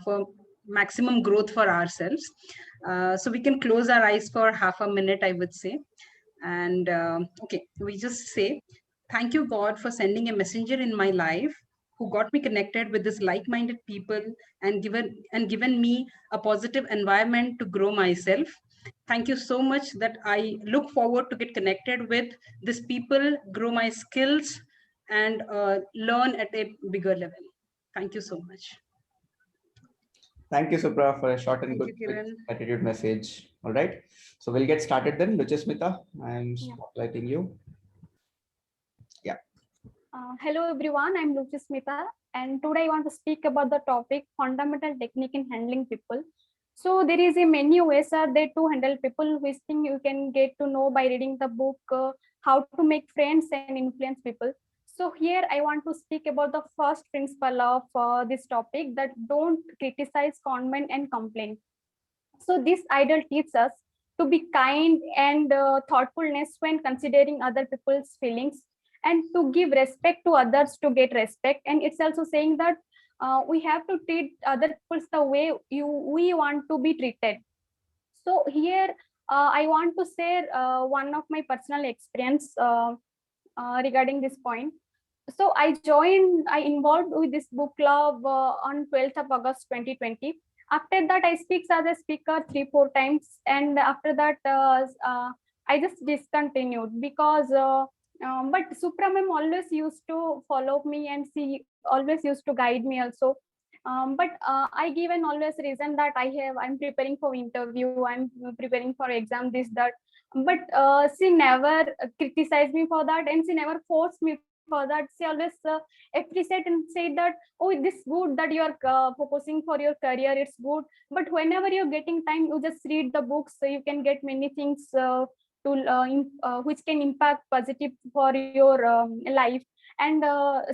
for maximum growth for ourselves. So we can close our eyes for half a minute, I would say. And okay, we just say, thank you, God, for sending a messenger in my life who got me connected with this like-minded people and given me a positive environment to grow myself. Thank you so much that I look forward to get connected with these people, grow my skills, and learn at a bigger level. Thank you so much. Thank you, Supra, for a short and Thank good you, quick Kiran. attitude message. All right. So we'll get started then. Luchasmita, I'm spotlighting you. Yeah. Hello everyone, I'm Luchasmita, and today I want to speak about the topic fundamental technique in handling people. So there is a many ways are there to handle people, which thing you can get to know by reading the book, how to make friends and influence people. So here I want to speak about the first principle of this topic, that don't criticize, comment and complain. So this idol teaches us to be kind and thoughtfulness when considering other people's feelings, and to give respect to others to get respect. And it's also saying that we have to treat other people the way we want to be treated. So here I want to share one of my personal experience regarding this point. So I involved with this book club on 12th of August 2020. After that, I speak as a speaker 3-4 times, and after that, I just discontinued because. But Supra ma'am always used to follow me, and she always used to guide me also. But I give an always reason that I'm preparing for interview, I'm preparing for exam, this that. But she never criticized me for that, and she never forced me for that. She always appreciate and say that, oh, this good that you are focusing for your career, it's good. But whenever you're getting time, you just read the books, so you can get many things which can impact positive for your life. And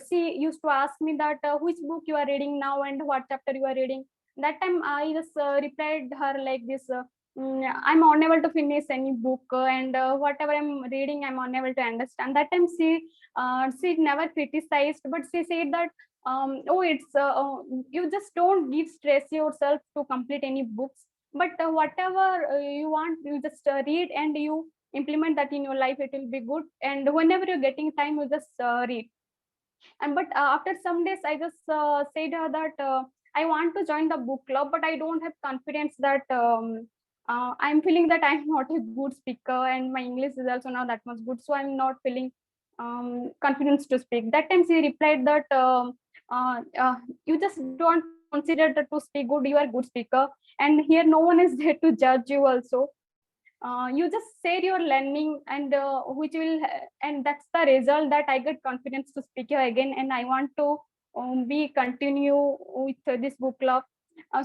she used to ask me that which book you are reading now and what chapter you are reading. That time I just replied her like this, I'm unable to finish any book, and whatever I'm reading, I'm unable to understand. That time she never criticized, but she said that, oh, it's you just don't give stress yourself to complete any books, but whatever you want, you just read and you implement that in your life, it will be good. And whenever you're getting time, you just read. And but after some days, I just said her that I want to join the book club, but I don't have confidence that I'm feeling that I'm not a good speaker, and my English is also not that much good, so I'm not feeling confidence to speak. That time she replied that you just don't consider that to speak good, you are a good speaker, and here no one is there to judge you also. You just say you're learning, and which will and that's the result that I get confidence to speak here again, and I want to be continue with this book club.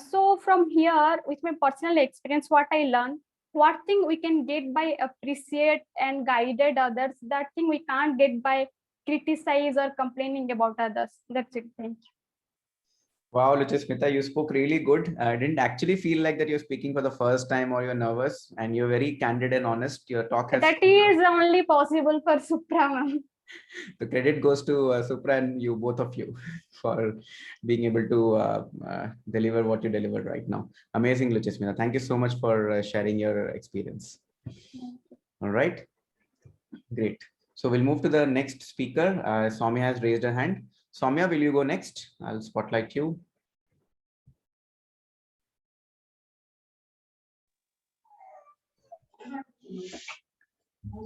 So from here, with my personal experience, what I learned, what thing we can get by appreciate and guided others, that thing we can't get by criticize or complaining about others. That's it. Thank you. Wow, Luchasmita, you spoke really good. I didn't actually feel like that you're speaking for the first time or you're nervous, and you're very candid and honest. Your talk has... That is only possible for Supra ma'am. The credit goes to Supra and you, both of you, for being able to deliver what you delivered right now. Amazing, Luchasmita. Thank you so much for sharing your experience. All right. Great. So we'll move to the next speaker. Soumya has raised her hand. Soumya, will you go next? I'll spotlight you.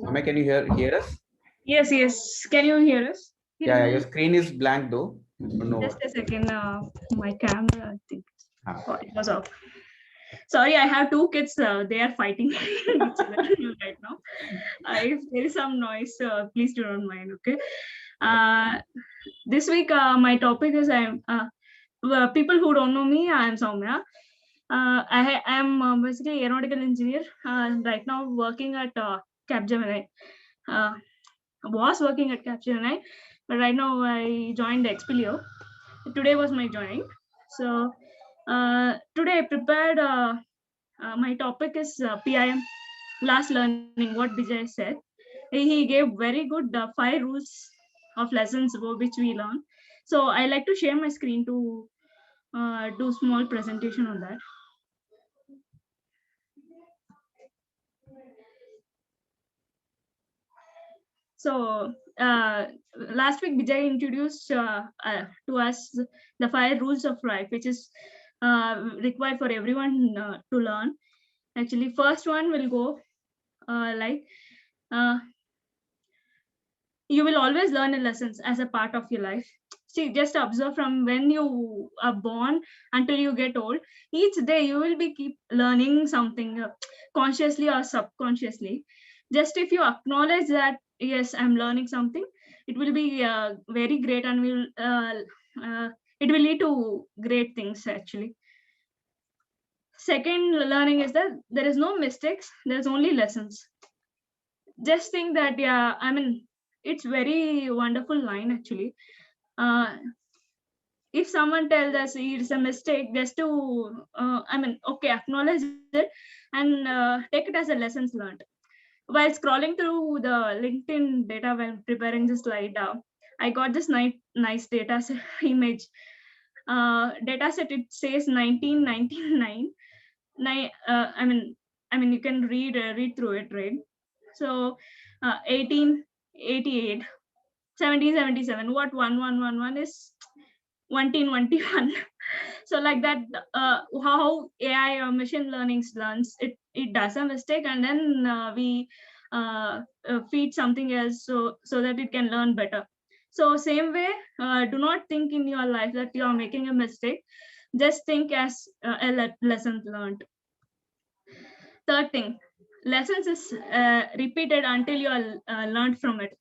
Soumya, can you hear us? Yes, yes. Can you hear us? Yeah, your screen is blank though. Just a second. My camera, I think, it was off. Sorry, I have two kids. They are fighting each other right now. If there is some noise, please do not mind. Okay. This week, my topic is people who don't know me. I am Soumya. I am basically aeronautical engineer. Right now, working at Capgemini. Was working at Capgemini, but right now I joined Expelio. Today was my joining. So today I prepared. My topic is PIM, last learning. What Vijay said. He gave very good 5 rules of lessons which we learn. So I like to share my screen to do small presentation on that. So last week Vijay introduced to us the 5 rules of life, which is required for everyone to learn. Actually, first one will go like you will always learn lessons as a part of your life. See, just observe from when you are born until you get old. Each day you will be keep learning something consciously or subconsciously. Just if you acknowledge that, yes, I'm learning something, it will be very great and it will lead to great things actually. Second learning is that there is no mistakes, there's only lessons. Just think that, yeah, I mean, it's very wonderful line actually. If someone tells us it's a mistake, just to okay, acknowledge it and take it as a lessons learned. While scrolling through the LinkedIn data while preparing the slide, I got this nice data set image. Data set, it says 1999. I mean you can read through it, right? So 1888, 1777, what 1111 is 121. So like that, how AI or machine learning learns, it does a mistake and then we feed something else so that it can learn better. So same way, do not think in your life that you are making a mistake. Just think as a lesson learned. Third thing, lessons is repeated until you are learned from it.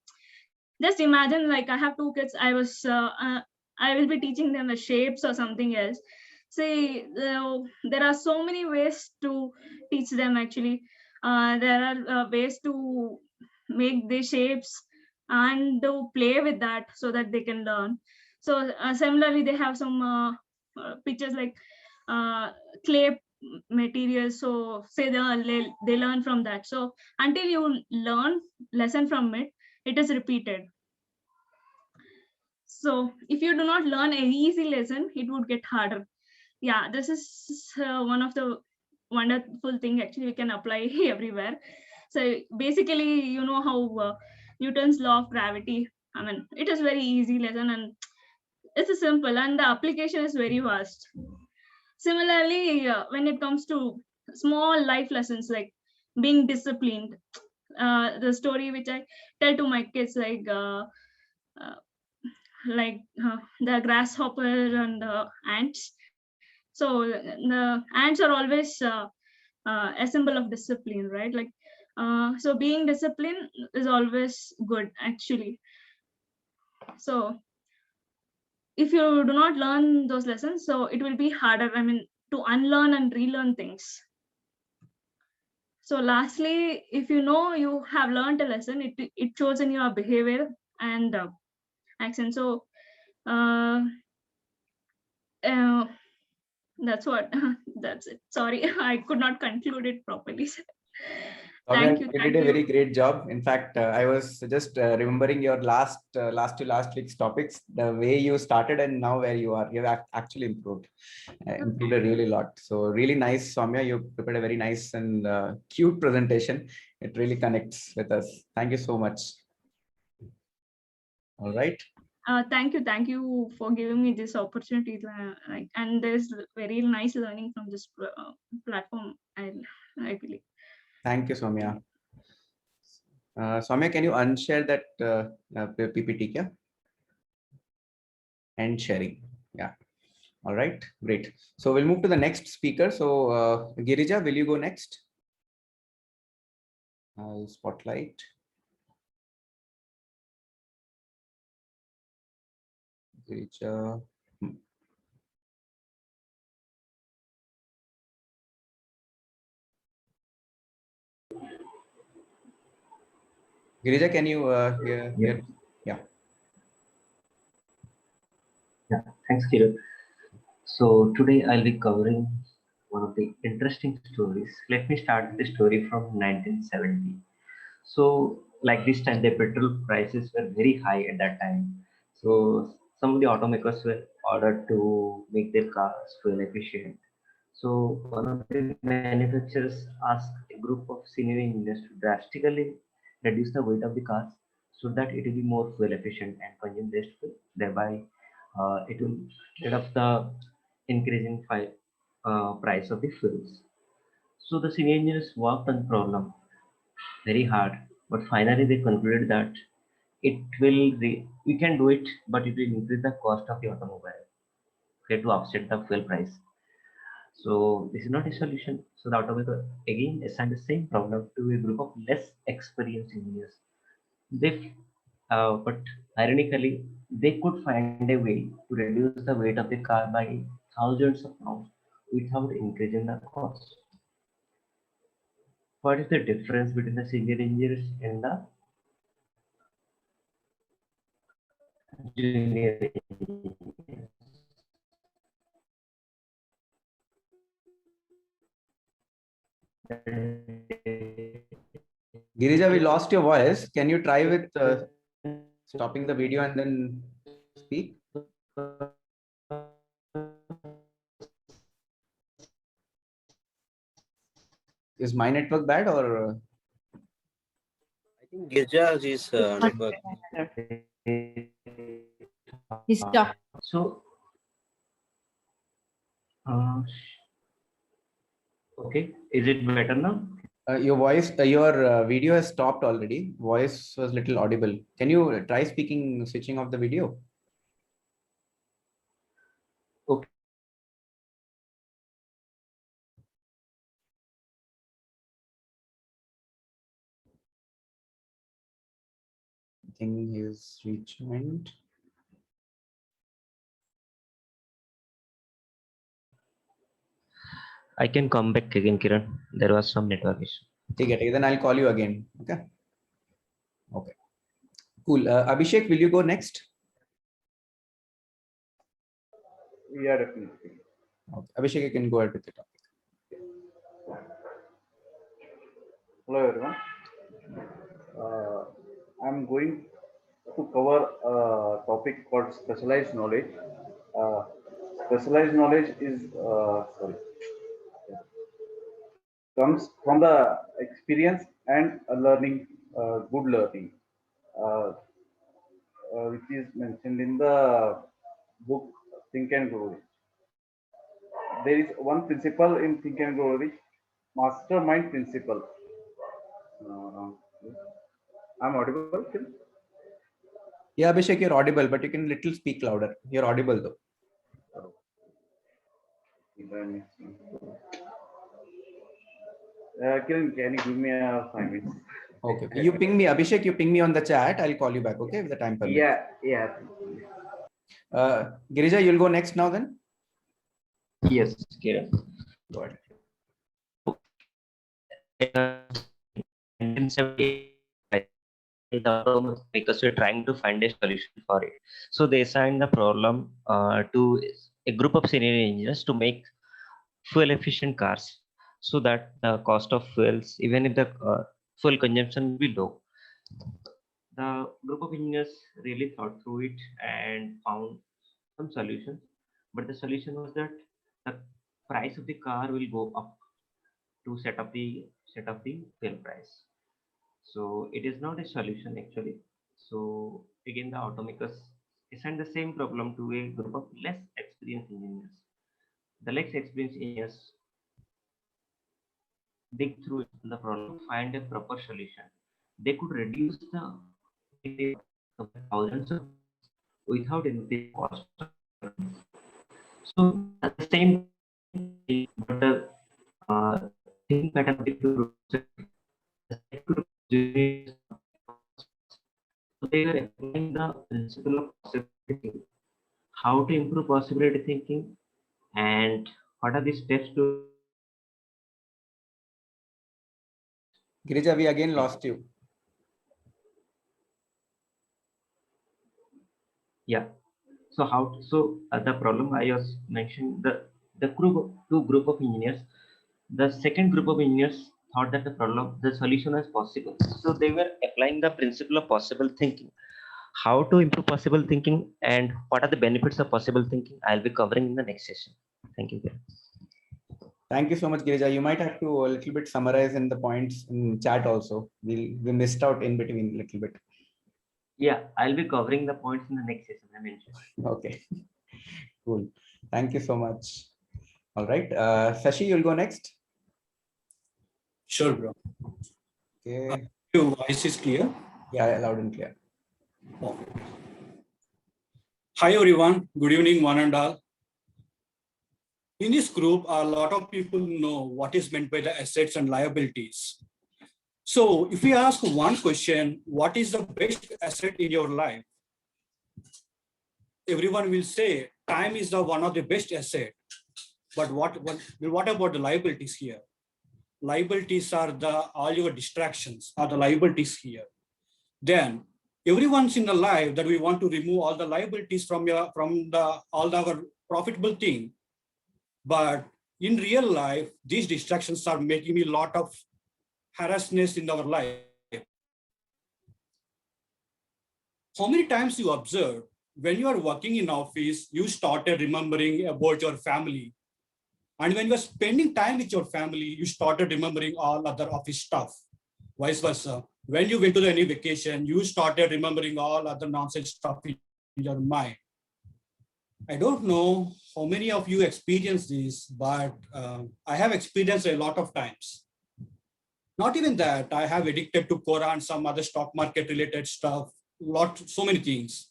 Just imagine, like, I have 2 kids. I will be teaching them the shapes or something else. See, there are so many ways to teach them actually. There are ways to make the shapes and to play with that so that they can learn. So similarly, they have some pictures like clay materials. So say they learn from that. So until you learn lesson from it, it is repeated. So if you do not learn an easy lesson, it would get harder. Yeah, this is one of the wonderful thing actually we can apply everywhere. So basically, you know how Newton's law of gravity, I mean, it is very easy lesson and it's a simple and the application is very vast. Similarly, when it comes to small life lessons like being disciplined, the story which I tell to my kids, like the grasshopper and the ants. So the ants are always a symbol of discipline, right? Like, so being disciplined is always good, actually. So if you do not learn those lessons, so it will be harder, I mean, to unlearn and relearn things. So lastly, if you know you have learned a lesson, it shows in your behavior and action. So that's what that's it. Sorry, I could not conclude it properly. Thank you. You did a very great job. In fact, I was just remembering your last week's topics, the way you started and now where you are. You have actually improved a really lot. So really nice, Soumya. You prepared a very nice and cute presentation. It really connects with us. Thank you so much. All right. Thank you for giving me this opportunity. And there's very nice learning from this platform, I believe. Thank you, Soumya. Soumya, can you unshare that PPT? Yeah? And sharing. Yeah. All right. Great. So we'll move to the next speaker. So Girija, will you go next? I'll spotlight. Girija. Girija, can you hear? Yeah. Yeah, thanks, Kiran. So today I'll be covering one of the interesting stories. Let me start with the story from 1970. So like this time, the petrol prices were very high at that time. So some of the automakers were ordered to make their cars fuel efficient. So one of the manufacturers asked a group of senior engineers to drastically reduce the weight of the cars so that it will be more fuel efficient and consume less fuel. Thereby, it will get up the increasing price of the fuels. So the senior engineers worked on the problem very hard, but finally they concluded that we can do it, but it will increase the cost of the automobile, okay, to offset the fuel price. So this is not a solution. So the automaker again assigned the same problem to a group of less experienced engineers. But ironically, they could find a way to reduce the weight of the car by thousands of pounds without increasing the cost. What is the difference between the senior engineers and the junior engineers? Girija, we lost your voice. Can you try with stopping the video and then speak? Is my network bad or? I think Girja's network. He's stuck. So, okay, is it better now? Your voice, your video has stopped already. Voice was little audible. Can you try speaking, switching off the video? Okay. I think he's rejoined. I can come back again, Kiran. There was some network issue. Okay, then I'll call you again. Okay. Okay. Cool. Abhishek, will you go next? Yeah, definitely. Okay. Abhishek, you can go ahead with the topic. Hello, everyone. I'm going to cover a topic called specialized knowledge. Specialized knowledge is comes from the experience and learning, good learning, which is mentioned in the book Think and Grow Rich. There is one principle in Think and Grow Rich, mastermind principle. I'm audible still? Yeah, Abhishek, you're audible, but you can little speak louder. You're audible though. Kiran, can you give me 5 minutes? Okay. You ping me, Abhishek, you ping me on the chat. I'll call you back, okay, if the time permits. Yeah. Girija, you'll go next now then? Yes, Kiran. Go ahead. 1978, the automakers were trying to find a solution for it. So they assigned the problem to a group of senior engineers to make fuel efficient cars so that the cost of fuels, even if the fuel consumption will be low. The group of engineers really thought through it and found some solutions, but the solution was that the price of the car will go up to set up the fuel price. So it is not a solution actually. So again, the automakers assigned the same problem to a group of less experienced engineers. The less experienced engineers dig through the problem, find a proper solution. They could reduce the thousands of without increasing cost. So at the same thing, but the thinking pattern so they were applying the principle of possibility thinking. How to improve possibility thinking and what are the steps to. Girija, we again lost you. Yeah. So the problem I was mentioning, the two group of engineers, the second group of engineers thought that the solution was possible. So they were applying the principle of possible thinking. how to improve possible thinking and what are the benefits of possible thinking, I'll be covering in the next session. Thank you. Thank you so much, Girija. You might have to a little bit summarize in the points in chat also. We missed out in between a little bit. Yeah, I'll be covering the points in the next session I mentioned. Okay, cool. Thank you so much. All right, Sashi, you'll go next. Sure, bro. Okay. Your voice is clear? Yeah, loud and clear. Oh. Hi, everyone. Good evening, one and all. In this group, a lot of people know what is meant by the assets and liabilities. So if we ask one question, what is the best asset in your life? Everyone will say time is the one of the best asset. But what about the liabilities here? Liabilities are all your distractions are the liabilities here. Then everyone's in the life that we want to remove all the liabilities from all our profitable thing. But in real life, these distractions are making me a lot of harassment in our life. How many times you observe when you are working in office, you started remembering about your family. And when you are spending time with your family, you started remembering all other office stuff. Vice versa. When you went to any vacation, you started remembering all other nonsense stuff in your mind. I don't know how many of you experience this, but I have experienced a lot of times. Not even that, I have addicted to Quran, some other stock market related stuff, so many things.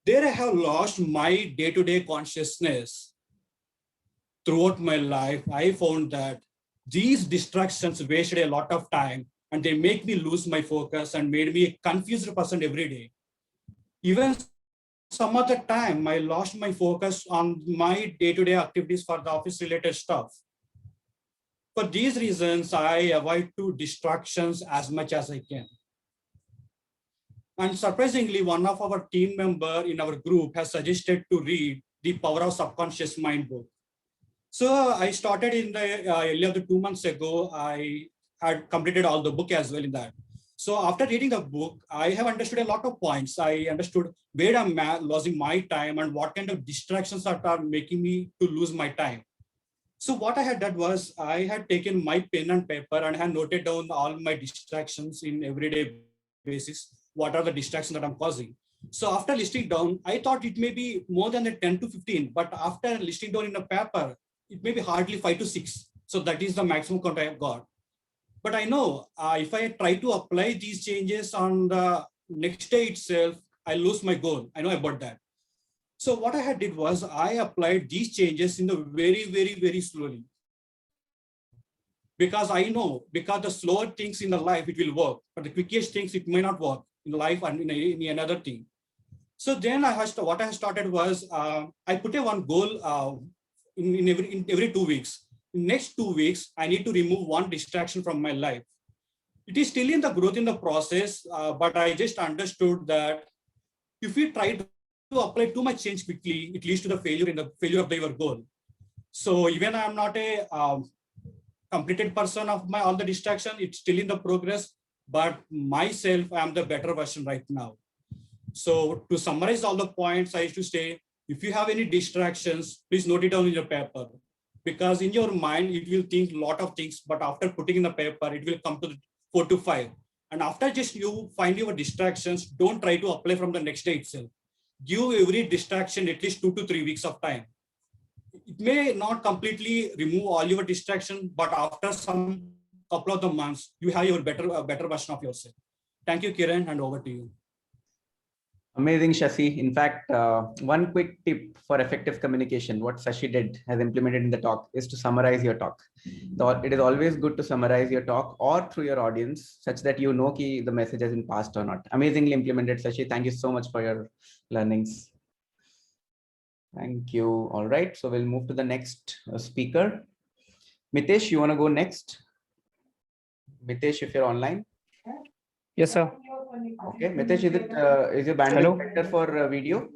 There I have lost my day-to-day consciousness. Throughout my life, I found that these distractions wasted a lot of time and they make me lose my focus and made me a confused person every day. Even some other time, I lost my focus on my day-to-day activities for the office-related stuff. For these reasons, I avoid distractions as much as I can. And surprisingly, one of our team members in our group has suggested to read The Power of Subconscious Mind book. So I started in the earlier 2 months ago. I had completed all the book as well in that. So after reading the book, I have understood a lot of points. I understood where I'm losing my time and what kind of distractions are making me to lose my time. So what I had done was I had taken my pen and paper and had noted down all my distractions in everyday basis. What are the distractions that I'm causing? So after listing down, I thought it may be more than the 10 to 15, but after listing down in a paper, it may be hardly 5 to 6. So that is the maximum count I have got. But I know if I try to apply these changes on the next day itself, I lose my goal. I know about that. So what I had did was I applied these changes in the very, very, very slowly. Because I know, because the slower things in the life, it will work, but the quickest things, it may not work in life and in another thing. So then what I started was I put one goal in every 2 weeks. In next 2 weeks, I need to remove one distraction from my life. It is still in the growth in the process, but I just understood that if we try to apply too much change quickly, it leads to the failure of your goal. So even I'm not a completed person of all the distraction, it's still in the progress, but myself, I'm the better version right now. So to summarize all the points, I used to say, if you have any distractions, please note it down in your paper. Because in your mind, it will think a lot of things, but after putting in the paper, it will come to 4 to 5. And after just you find your distractions, don't try to apply from the next day itself. Give every distraction at least 2 to 3 weeks of time. It may not completely remove all your distraction, but after some couple of the months, you have your better version of yourself. Thank you, Kiran, and over to you. Amazing, Shashi. In fact, one quick tip for effective communication, what Shashi has implemented in the talk, is to summarize your talk. It is always good to summarize your talk or through your audience, such that you know the message has been passed or not. Amazingly implemented, Shashi. Thank you so much for your learnings. Thank you. All right, so we'll move to the next speaker. Mitesh, you want to go next? Mitesh, if you're online. Yes, sir. Okay, Mitesh, is your bandwidth better for video?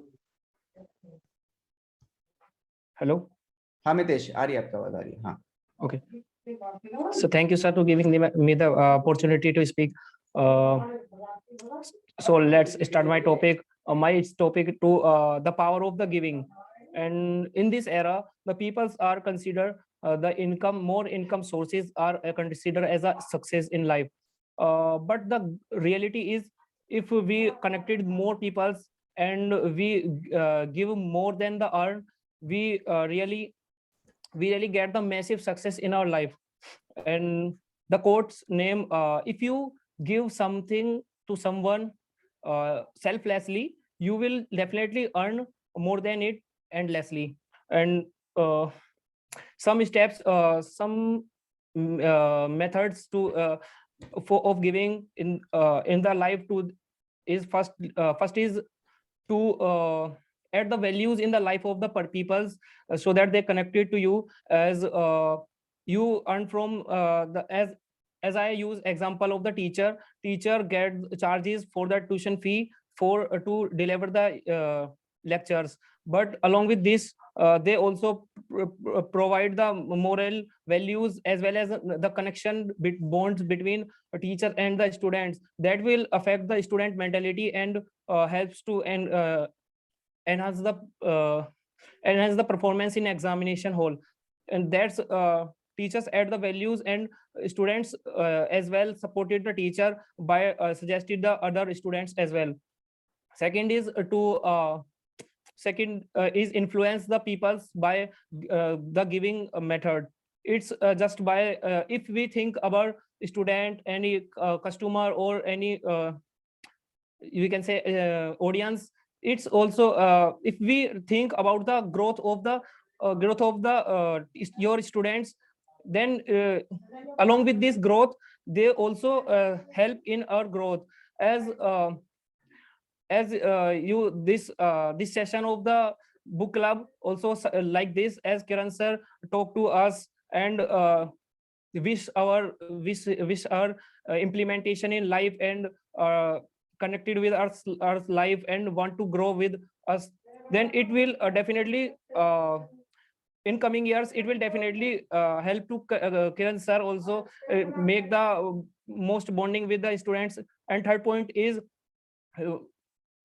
Hello. हाँ Mitesh, आ रही है आपका आवाज आ रही है हाँ. Okay. So thank you, sir, to giving me the opportunity to speak. So let's start my topic. My topic to the power of the giving. And in this era, the peoples are considered more income sources are considered as a success in life. But the reality is, if we connected more peoples and we give more than the earn, we really get the massive success in our life. And the quote's name, if you give something to someone selflessly, you will definitely earn more than it endlessly. And some steps, some methods to of giving in the life to is first is to add the values in the life of the peoples, so that they connected to you. As you earn from the as I use example of the teacher get charges for the tuition fee for to deliver the lectures, but along with this they also provide the moral values as well as the connection bonds between a teacher and the students that will affect the student mentality and helps to enhance the performance in examination hall. And that's teachers add the values, and students as well supported the teacher by suggested the other students as well. Second is is influence the peoples by the giving method. It's just by if we think about student, any customer, or any you can say audience. It's also if we think about the growth of the your students, then along with this growth, they also help in our growth. As you this session of the book club also like this, as Kiran sir talk to us and wish our implementation in life, and connected with our life and want to grow with us, then it will definitely in coming years it will definitely help to Kiran sir also make the most bonding with the students. And third point is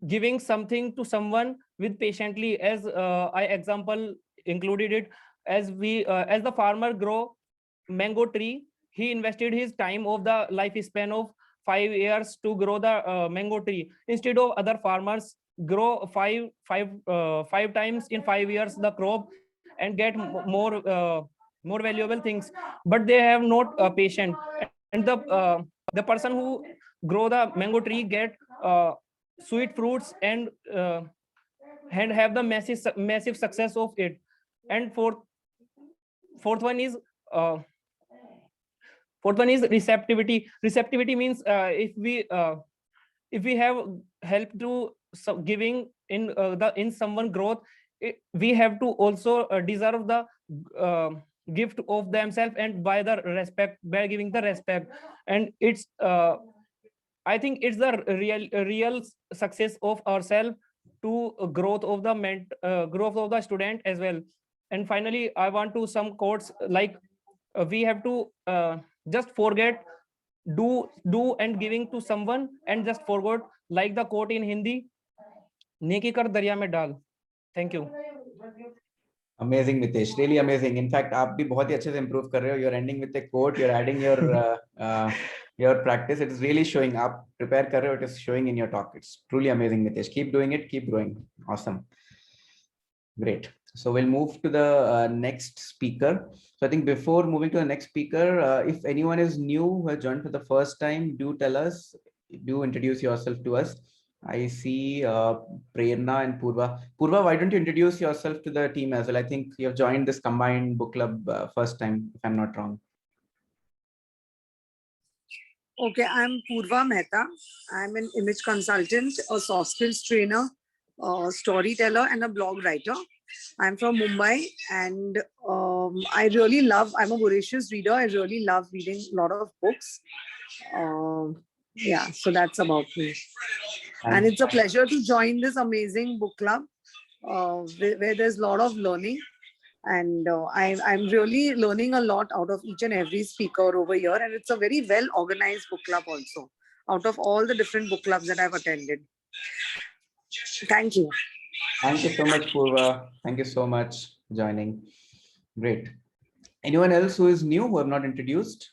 giving something to someone with patiently, as I example included it. As we as the farmer grow mango tree, he invested his time of the lifespan of 5 years to grow the mango tree. Instead of other farmers grow five times in 5 years the crop and get more valuable things, but they have not patient. And the person who grow the mango tree get sweet fruits and have the massive success of it. And fourth one is receptivity means if we have help to giving in someone growth, we have to also deserve the gift of themselves, and by giving the respect. And it's I think it's the real success of ourselves to growth of the student as well. And finally, I want to some quotes like we have to just forget do and giving to someone, and just forgot, like the quote in Hindi, नेकी कर दरिया में डाल. Thank you. Amazing, Mitesh. Really amazing. In fact, आप भी बहुत ही अच्छे से improve कर रहे हो. You're ending with a quote. You're adding your practice. It is really showing. आप prepare कर रहे हो. It is showing in your talk. It's truly amazing, Mitesh. Keep doing it. Keep growing. Awesome. Great. So we'll move to the next speaker. So I think before moving to the next speaker, if anyone is new who has joined for the first time, do tell us. Do introduce yourself to us. I see Prerna and Purva. Purva, why don't you introduce yourself to the team as well? I think you have joined this combined book club first time, if I'm not wrong. Okay, I'm Purva Mehta. I'm an image consultant, a soft skills trainer, a storyteller, and a blog writer. I'm from Mumbai, and I'm a voracious reader. I really love reading a lot of books. Yeah, so that's about me. And it's a pleasure to join this amazing book club where there's a lot of learning. And I'm really learning a lot out of each and every speaker over here. And it's a very well organized book club also. out of all the different book clubs that I've attended. Thank you. Thank you so much, Purva. Thank you so much for joining. Great. Anyone else who is new, who have not introduced?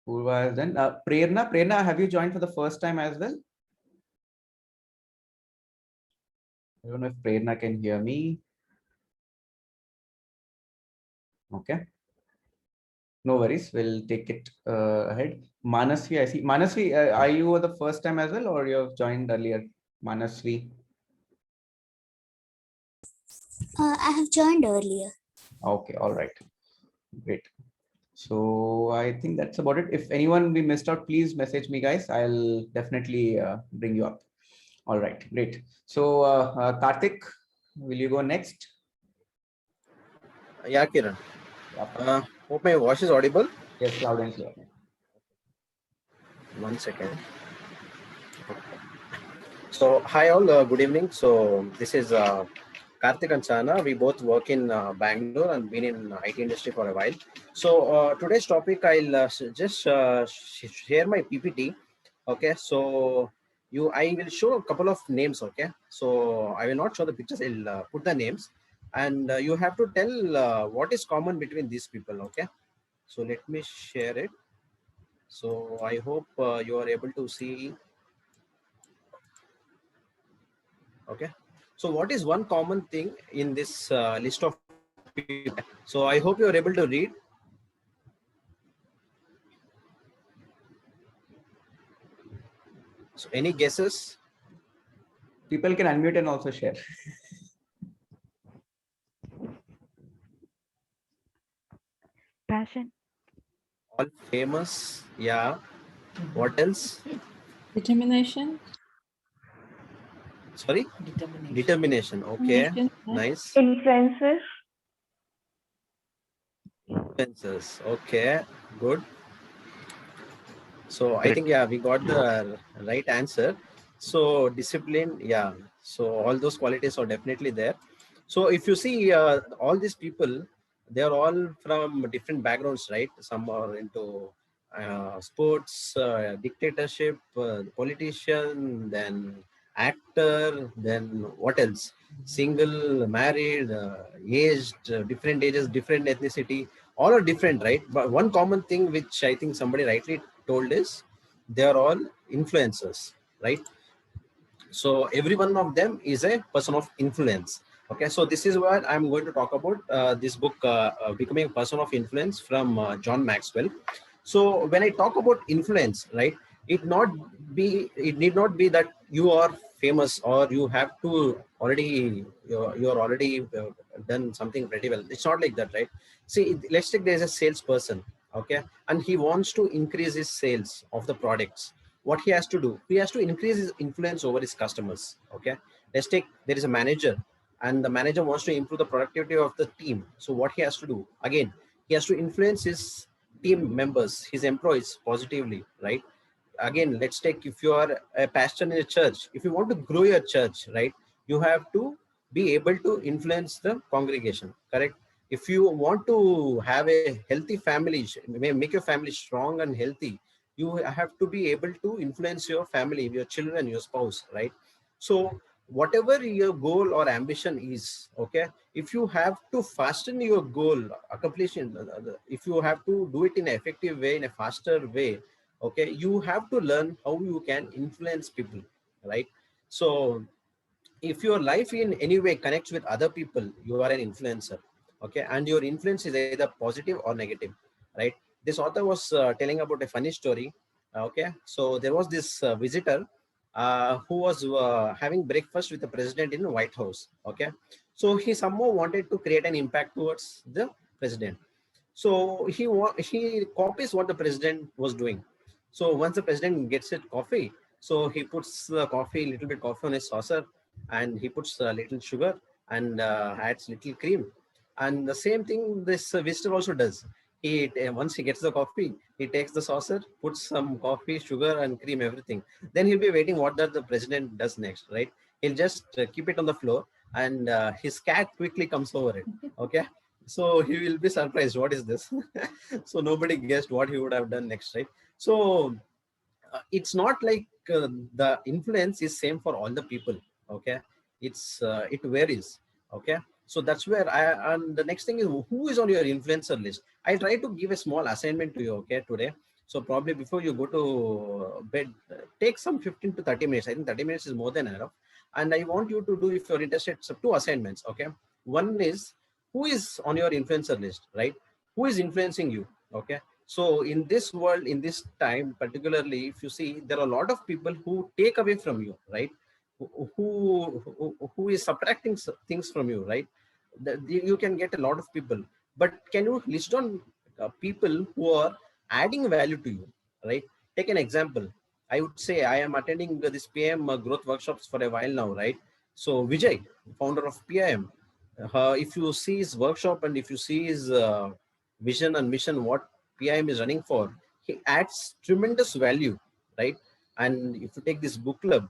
Purva has done. Prerna, have you joined for the first time as well? I don't know if Prerna can hear me. Okay. No worries. We'll take it ahead. Manasvi, I see. Manasvi, are you the first time as well, or you have joined earlier? Manasvi. I have joined earlier. Okay. All right. Great. So I think that's about it. If anyone we missed out, please message me, guys. I'll definitely bring you up. All right. Great. So Karthik, will you go next? Yeah, Kiran. Hope my voice is audible. Yes, loud and clear. 1 second. So, hi all, good evening. So, this is Karthik and Sana. We both work in Bangalore and been in IT industry for a while. So, today's topic, I'll just share my PPT. Okay, so I will show a couple of names. Okay, so I will not show the pictures. I'll put the names, and you have to tell what is common between these people. Okay, so let me share it. So I hope you are able to see. Okay, so what is one common thing in this list of people? So I hope you are able to read. So any guesses? People can unmute and also share. Passion. All famous. Yeah. What else? Determination. Sorry? Determination. Okay. Nice. Influences. Influences. Okay. Good. So I think, yeah, we got the right answer. So discipline, yeah. So all those qualities are definitely there. So if you see all these people, they are all from different backgrounds, right? Some are into sports, dictatorship, politician, then actor, then what else? Single, married, aged, different ages, different ethnicity, all are different, right? But one common thing which I think somebody rightly told is they are all influencers, right? So every one of them is a person of influence. Okay, so this is what I'm going to talk about, this book, Becoming a Person of Influence, from John Maxwell. So when I talk about influence, right, it need not be that you are famous or you have to already, you're already done something pretty well. It's not like that, right? See, let's take there's a salesperson, okay, and he wants to increase his sales of the products. What he has to do, he has to increase his influence over his customers. Okay, let's take, there is a manager and the manager wants to improve the productivity of the team. So what he has to do, again, he has to influence his team members, his employees positively, right? Again, let's take, if you are a pastor in a church, if you want to grow your church, right, you have to be able to influence the congregation, correct? If you want to have a healthy family, make your family strong and healthy, you have to be able to influence your family, your children, your spouse, right? So whatever your goal or ambition is, okay, if you have to fasten your goal, accomplishing, if you have to do it in an effective way, in a faster way, okay, you have to learn how you can influence people, right? So if your life in any way connects with other people, you are an influencer, okay, and your influence is either positive or negative, right? This author was telling about a funny story. Okay, so there was this visitor who was having breakfast with the president in the White House. Okay, so he somehow wanted to create an impact towards the president. So he copies what the president was doing. So once the president gets it coffee, so he puts the coffee, little bit coffee on his saucer, and he puts a little sugar and adds little cream. And the same thing this visitor also does. He once he gets the coffee, he takes the saucer, puts some coffee, sugar, and cream, everything. Then he'll be waiting what the president does next, right? He'll just keep it on the floor, and his cat quickly comes over it. Okay, so he will be surprised. What is this? So nobody guessed what he would have done next, right? So it's not like the influence is same for all the people. Okay, it varies. Okay, so that's where and the next thing is, who is on your influencer list? I try to give a small assignment to you, okay, today. So probably before you go to bed, take some 15 to 30 minutes. I think 30 minutes is more than enough. And I want you to do, if you're interested, so 2 assignments. Okay, one is, who is on your influencer list, right? Who is influencing you? Okay, so in this world, in this time particularly, if you see, there are a lot of people who take away from you, right? Who is subtracting things from you, right? You can get a lot of people, but can you list down people who are adding value to you, right? Take an example. I would say I am attending this PIM growth workshops for a while now, right? So Vijay, founder of PIM, if you see his workshop and if you see his vision and mission, what PIM is running for, he adds tremendous value, right? And if you take this book club,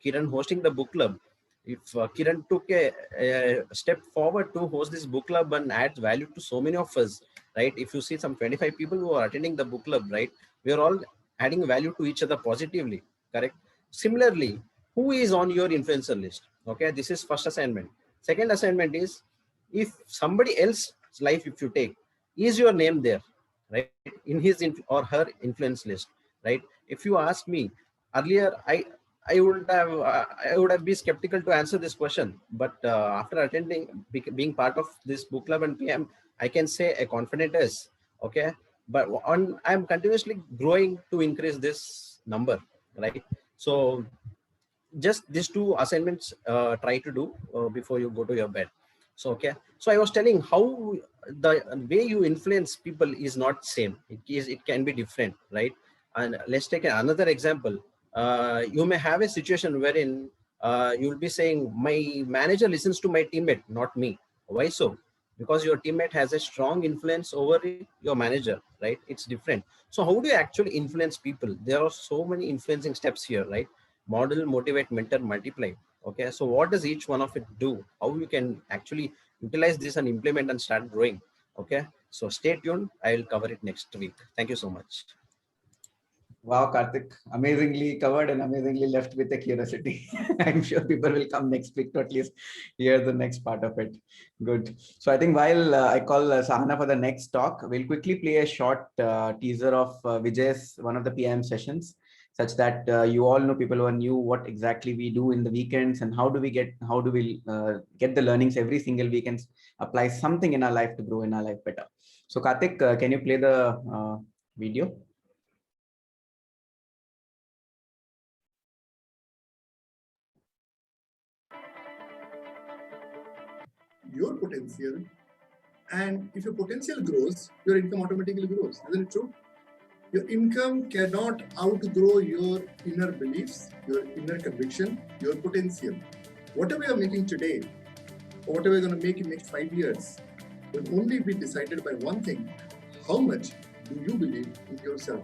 Kiran hosting the book club, if Kiran took a step forward to host this book club and adds value to so many of us, right? If you see some 25 people who are attending the book club, right? We are all adding value to each other positively, correct? Similarly, who is on your influencer list? Okay, this is first assignment. Second assignment is, if somebody else's life, if you take, is your name there, right? In his or her influence list, right? If you ask me, earlier, I would have been skeptical to answer this question, but after attending, being part of this book club and PM, I can say a confident yes. Okay, but I'm continuously growing to increase this number, right? So just these 2 assignments try to do before you go to your bed. So okay, so I was telling how the way you influence people is not same. It can be different, right? And let's take another example. You may have a situation wherein you'll be saying, my manager listens to my teammate, not me. Why so? Because your teammate has a strong influence over your manager, right? It's different. So how do you actually influence people? There are so many influencing steps here, right? Model, motivate, mentor, multiply. Okay, so what does each one of it do? How you can actually utilize this and implement and start growing? Okay, so stay tuned. I will cover it next week. Thank you so much. Wow, Karthik, amazingly covered and amazingly left with a curiosity. I'm sure people will come next week to at least hear the next part of it. Good. So I think while I call Sahana for the next talk, we'll quickly play a short teaser of Vijay's one of the PM sessions, such that you all know, people who are new, what exactly we do in the weekends and how do we get the learnings every single week and apply something in our life to grow in our life better. So Karthik, can you play the video? Your potential, and if your potential grows, your income automatically grows. Isn't it true? Your income cannot outgrow your inner beliefs, your inner conviction, your potential. Whatever you're making today, or whatever you're going to make in next 5 years, will only be decided by one thing: how much do you believe in yourself?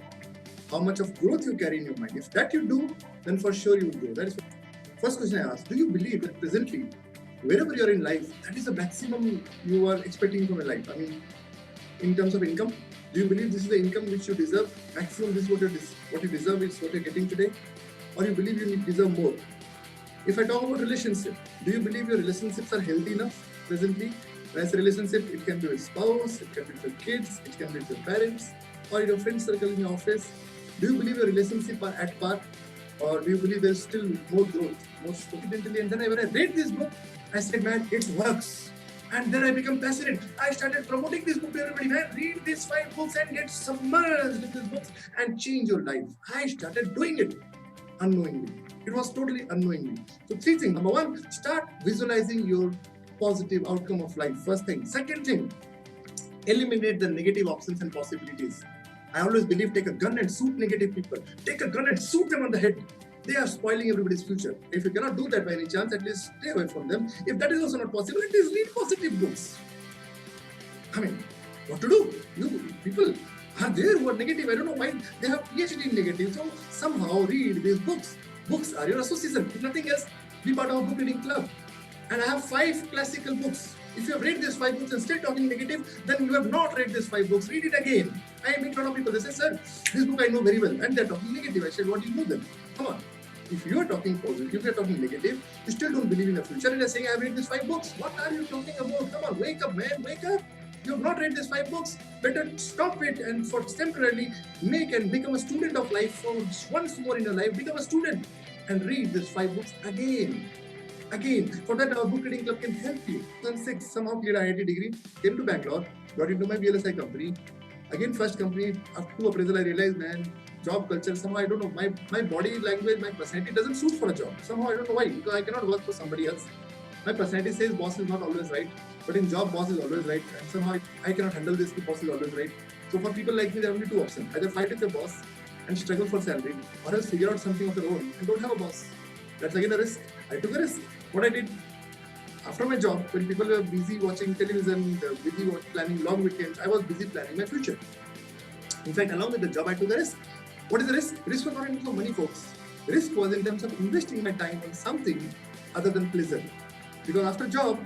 How much of growth you carry in your mind? If that you do, then for sure you will grow. That is the first question I asked. Do you believe that presently, wherever you're in life, that is the maximum you are expecting from your life? I mean, in terms of income, do you believe this is the income which you deserve? Maximum, this is what you deserve is what you're getting today? Or you believe you deserve more? If I talk about relationship, do you believe your relationships are healthy enough presently? When I say relationship, it can be with spouse, it can be with your kids, it can be with your parents, or your friend circle in your office. Do you believe your relationships are at par? Or do you believe there's still more growth, more confidently? And then when I read this book, I said, man, it works. And then I become passionate. I started promoting this book to everybody. Man, read these 5 books and get submerged in these books and change your life. I started doing it unknowingly. It was totally unknowingly. So 3 things. Number 1, start visualizing your positive outcome of life. First thing. Second thing, eliminate the negative options and possibilities. I always believe, take a gun and shoot negative people. Take a gun and shoot them on the head. They are spoiling everybody's future. If you cannot do that by any chance, at least stay away from them. If that is also not possible, at least read positive books. I mean, what to do? You people are there who are negative. I don't know why they have PhD in negative. So somehow read these books. Books are your association. If nothing else, be part of a book reading club. And I have 5 classical books If you have read these 5 books and still talking negative, then you have not read these 5 books. Read it again. I meet a lot of people. They say, sir, this book I know very well. And they're talking negative. I said, what do you know then? Come on. If you are talking positive, if you are talking negative, you still don't believe in the future. And you're saying, I've read these 5 books. What are you talking about? Come on, wake up, man. Wake up. You have not read these 5 books. Better stop it and for temporarily make and become a student of life. For once more in your life, become a student and read these 5 books again. For that, our book reading club can help you. 2006, somehow cleared IIT degree, came to Bangalore, got into my VLSI company. Again, first company, after 2 appraisal, I realized, man, job culture, somehow, I don't know, my body language, my personality doesn't suit for a job. Somehow, I don't know why, because I cannot work for somebody else. My personality says boss is not always right, but in job, boss is always right. And somehow, I cannot handle this, the boss is always right. So for people like me, there are only 2 options. Either fight with your boss and struggle for salary, or else figure out something of your own and don't have a boss. That's again a risk. I took a risk. What I did after my job, when people were busy watching television, busy planning long weekends, I was busy planning my future. In fact, along with the job, I took a risk. What is the risk? Risk was not in terms of money, folks. Risk was in terms of investing my time on something other than pleasure. Because after job,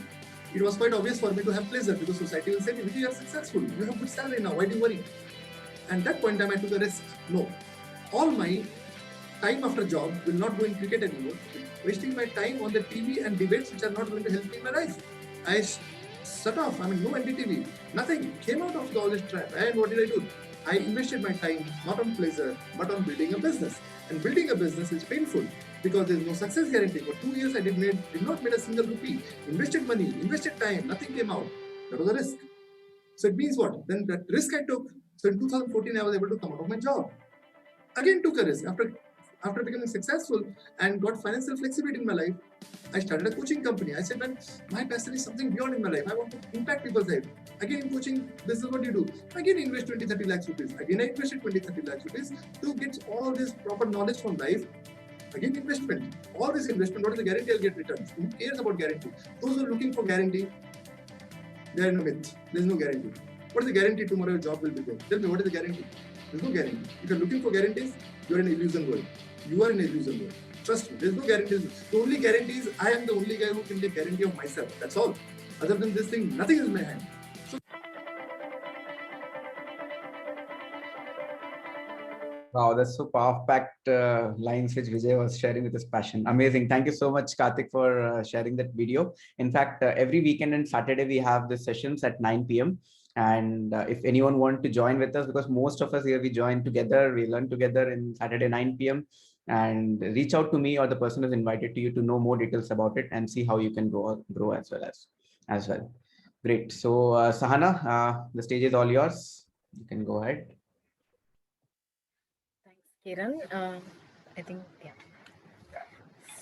it was quite obvious for me to have pleasure because society will say, Vicky, you are successful. You have good salary now. Why do you worry? And that point in time, I took a risk. No. All my time after job will not go in cricket anymore. Wasting my time on the TV and debates which are not going to help me in my life. I shut off. I mean, no NDTV. Nothing. Came out of all this trap. And what did I do? I invested my time not on pleasure, but on building a business. And building a business is painful because there is no success guarantee. For 2 years, I did not make a single rupee. Invested money, invested time, nothing came out. That was a risk. So it means what? Then that risk I took. So in 2014, I was able to come out of my job. Again, took a risk. After becoming successful and got financial flexibility in my life, I started a coaching company. I said, man, my passion is something beyond in my life. I want to impact people's life. Again, in coaching, this is what you do. Again, invest 20-30 lakhs rupees. Again, I invested 20-30 lakhs rupees to get all this proper knowledge from life. Again, investment. All this investment, what is the guarantee I'll get returns? Who cares about guarantee? Those who are looking for guarantee, they are in a myth. There is no guarantee. What is the guarantee tomorrow your job will be there? Tell me, what is the guarantee? There is no guarantee. If you are looking for guarantees, you are in an illusion world. You are in an illusion world. Trust me, there is no guarantees. The only guarantee is I am the only guy who can take guarantee of myself. That's all. Other than this thing, nothing is in my hand. So wow, that's so power-packed lines which Vijay was sharing with his passion. Amazing. Thank you so much, Karthik, for sharing that video. In fact, every weekend and Saturday, we have the sessions at 9 p.m. And if anyone wants to join with us, because most of us here, we join together, we learn together in Saturday 9 p.m. and reach out to me or the person who's invited to you to know more details about it and see how you can grow as well. Great. So Sahana, the stage is all yours. You can go ahead. Thanks, Kiran. I think, yeah.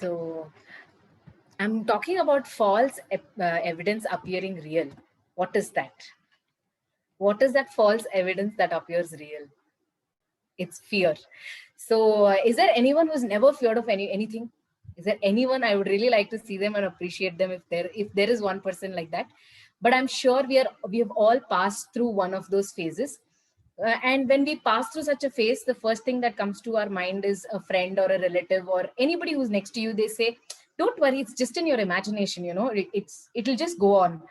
So I'm talking about false evidence appearing real. What is that? What is that false evidence that appears real? It's fear. So is there anyone who's never feared of anything? Is there anyone? I would really like to see them and appreciate them if there is one person like that. But I'm sure we have all passed through one of those phases. And when we pass through such a phase, the first thing that comes to our mind is a friend or a relative or anybody who's next to you. They say, don't worry, it's just in your imagination, it'll just go on.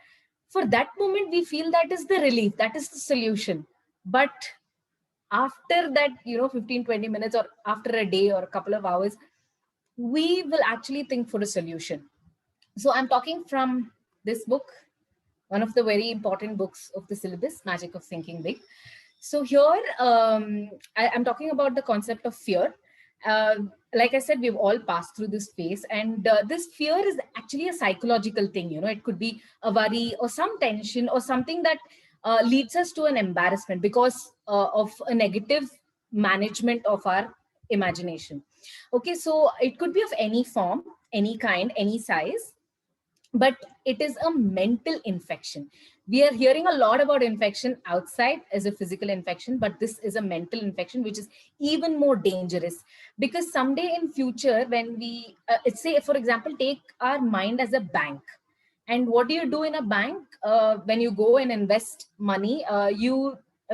For that moment, we feel that is the relief, that is the solution. But after that, 15, 20 minutes or after a day or a couple of hours, we will actually think for a solution. So I'm talking from this book, one of the very important books of the syllabus, Magic of Thinking Big. So here, I'm talking about the concept of fear. Like I said, we've all passed through this phase, and this fear is actually a psychological thing. It could be a worry or some tension or something that leads us to an embarrassment because of a negative management of our imagination. Okay, so it could be of any form, any kind, any size, but it is a mental infection. We are hearing a lot about infection outside as a physical infection, but this is a mental infection, which is even more dangerous because someday in future, when we say, for example, take our mind as a bank. And what do you do in a bank? When you go and invest money,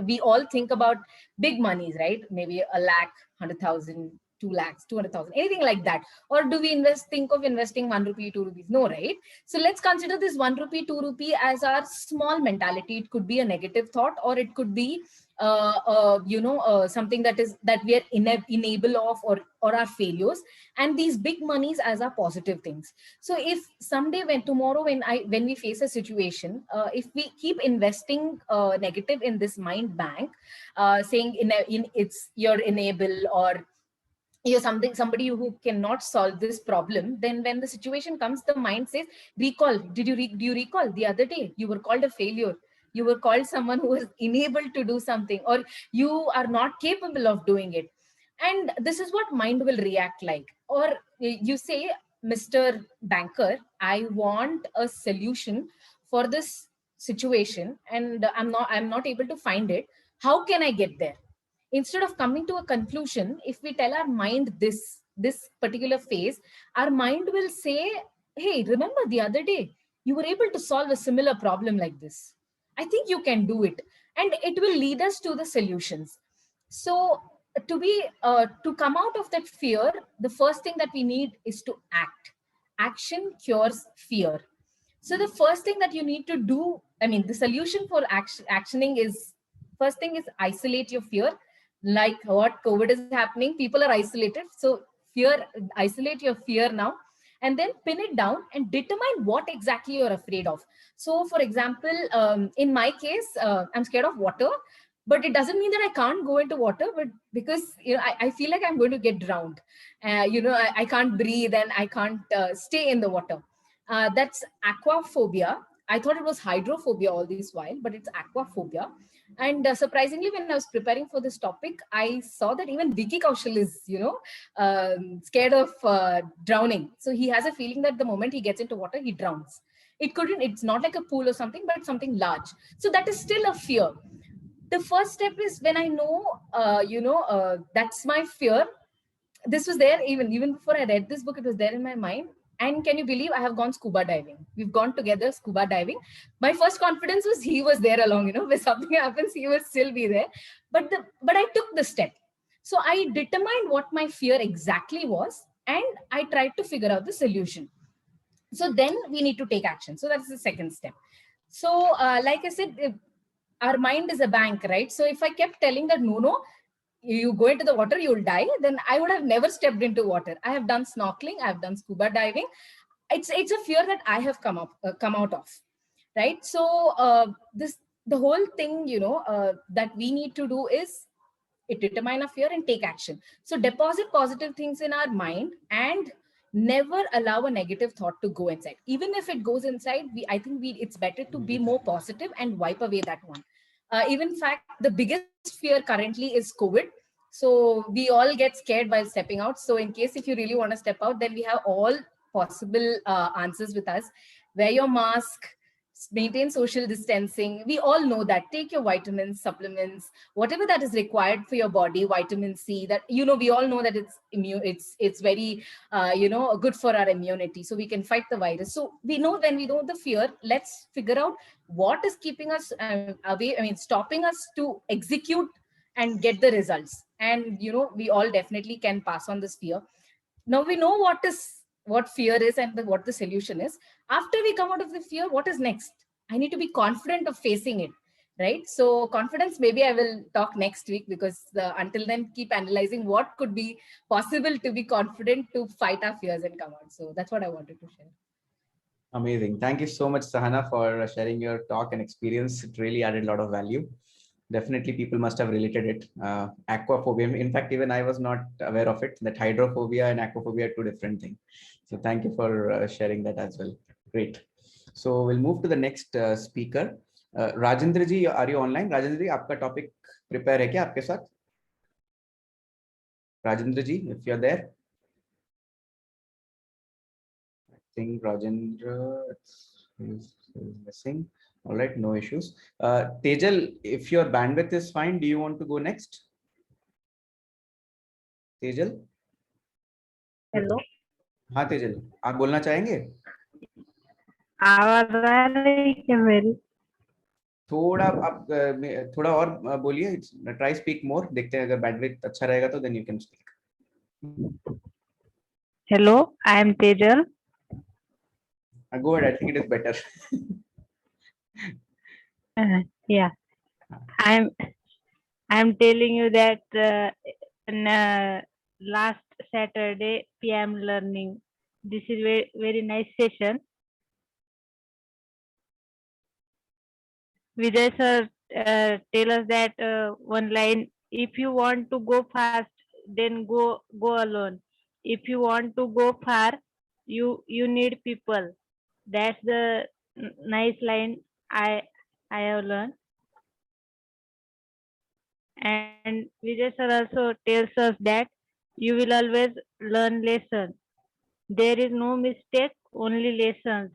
we all think about big monies, right? Maybe 1 lakh, 100,000, 2 lakhs, 200,000, anything like that? Or do we think of investing 1 rupee, 2 rupees? No, right? So let's consider this 1 rupee, 2 rupee as our small mentality. It could be a negative thought, or it could be something that we are enable of, or our failures, and these big monies as our positive things. So if someday, when we face a situation, if we keep investing negative in this mind bank, saying it's your enable, or you're somebody who cannot solve this problem, then when the situation comes, the mind says, recall, do you recall the other day you were called a failure, you were called someone who was unable to do something, or you are not capable of doing it. And this is what mind will react like. Or you say, Mr. Banker, I want a solution for this situation, and I'm not able to find it. How can I get there? Instead of coming to a conclusion, if we tell our mind this particular phase, our mind will say, hey, remember the other day you were able to solve a similar problem like this. I think you can do it. And it will lead us to the solutions. So to come out of that fear, the first thing that we need is to act. Action cures fear. So the first thing that you need to do, the solution for actioning is, first thing is isolate your fear. Like what COVID is happening, people are isolated. So isolate your fear now, and then pin it down and determine what exactly you're afraid of. So for example, in my case, I'm scared of water, but it doesn't mean that I can't go into water, but because I feel like I'm going to get drowned. I can't breathe and I can't stay in the water. That's aquaphobia. I thought it was hydrophobia all this while, but it's aquaphobia. And surprisingly, when I was preparing for this topic, I saw that even Vicky Kaushal is, scared of drowning. So he has a feeling that the moment he gets into water, he drowns. It's not like a pool or something, but something large. So that is still a fear. The first step is, when I know, that's my fear. This was there even before I read this book, it was there in my mind. And can you believe I have gone scuba diving? We've gone together scuba diving. My first confidence was he was there along, when something happens, he will still be there. But I took the step. So I determined what my fear exactly was, and I tried to figure out the solution. So then we need to take action. So that's the second step. So like I said, our mind is a bank, right? So if I kept telling that, no, you go into the water, you'll die, then I would have never stepped into water. I have done snorkeling, I have done scuba diving. It's a fear that I have come out of, right? So the whole thing, that we need to do is determine a fear and take action. So deposit positive things in our mind and never allow a negative thought to go inside. Even if it goes inside, I think it's better to be more positive and wipe away that one. Even in fact, the biggest fear currently is COVID. So we all get scared while stepping out. So in case if you really want to step out, then we have all possible answers with us. Wear your mask, maintain social distancing. We all know that. Take your vitamins, supplements, whatever that is required for your body, vitamin C, that, we all know that it's very, good for our immunity. So we can fight the virus. So when we know the fear, let's figure out what is keeping us away, stopping us to execute and get the results. And, we all definitely can pass on this fear. Now we know what fear is and what the solution is. After we come out of the fear, what is next? I need to be confident of facing it, right? So confidence, maybe I will talk next week, because until then, keep analyzing what could be possible to be confident to fight our fears and come out. So that's what I wanted to share. Amazing. Thank you so much, Sahana, for sharing your talk and experience. It really added a lot of value. Definitely people must have related it. Aquaphobia. In fact, even I was not aware of it, that hydrophobia and aquaphobia are two different things. So thank you for sharing that as well. Great. So we'll move to the next speaker. Rajendra ji, are you online? Rajendra ji, आपका topic prepare है क्या आपके साथ? Rajendra ji, if you're there. I think Rajendra is missing. All right, no issues. Tejal, if your bandwidth is fine, do you want to go next? Tejal? Hello, हाँ Tejal, आप बोलना चाहेंगे? आवाज आ रही है मेरी? थोड़ा आप थोड़ा और बोलिए. Try speak more. देखते हैं अगर bandwidth अच्छा रहेगा तो then you can speak. Hello, I am Tejal. Go ahead. I think it is better. Yeah, I'm telling you that last Saturday PM learning. This is very nice session. Vijay sir tell us that one line: if you want to go fast, then go alone. If you want to go far, you need people. That's the nice line I have learned. And Vijay sir also tells us that you will always learn lessons. There is no mistake, only lessons.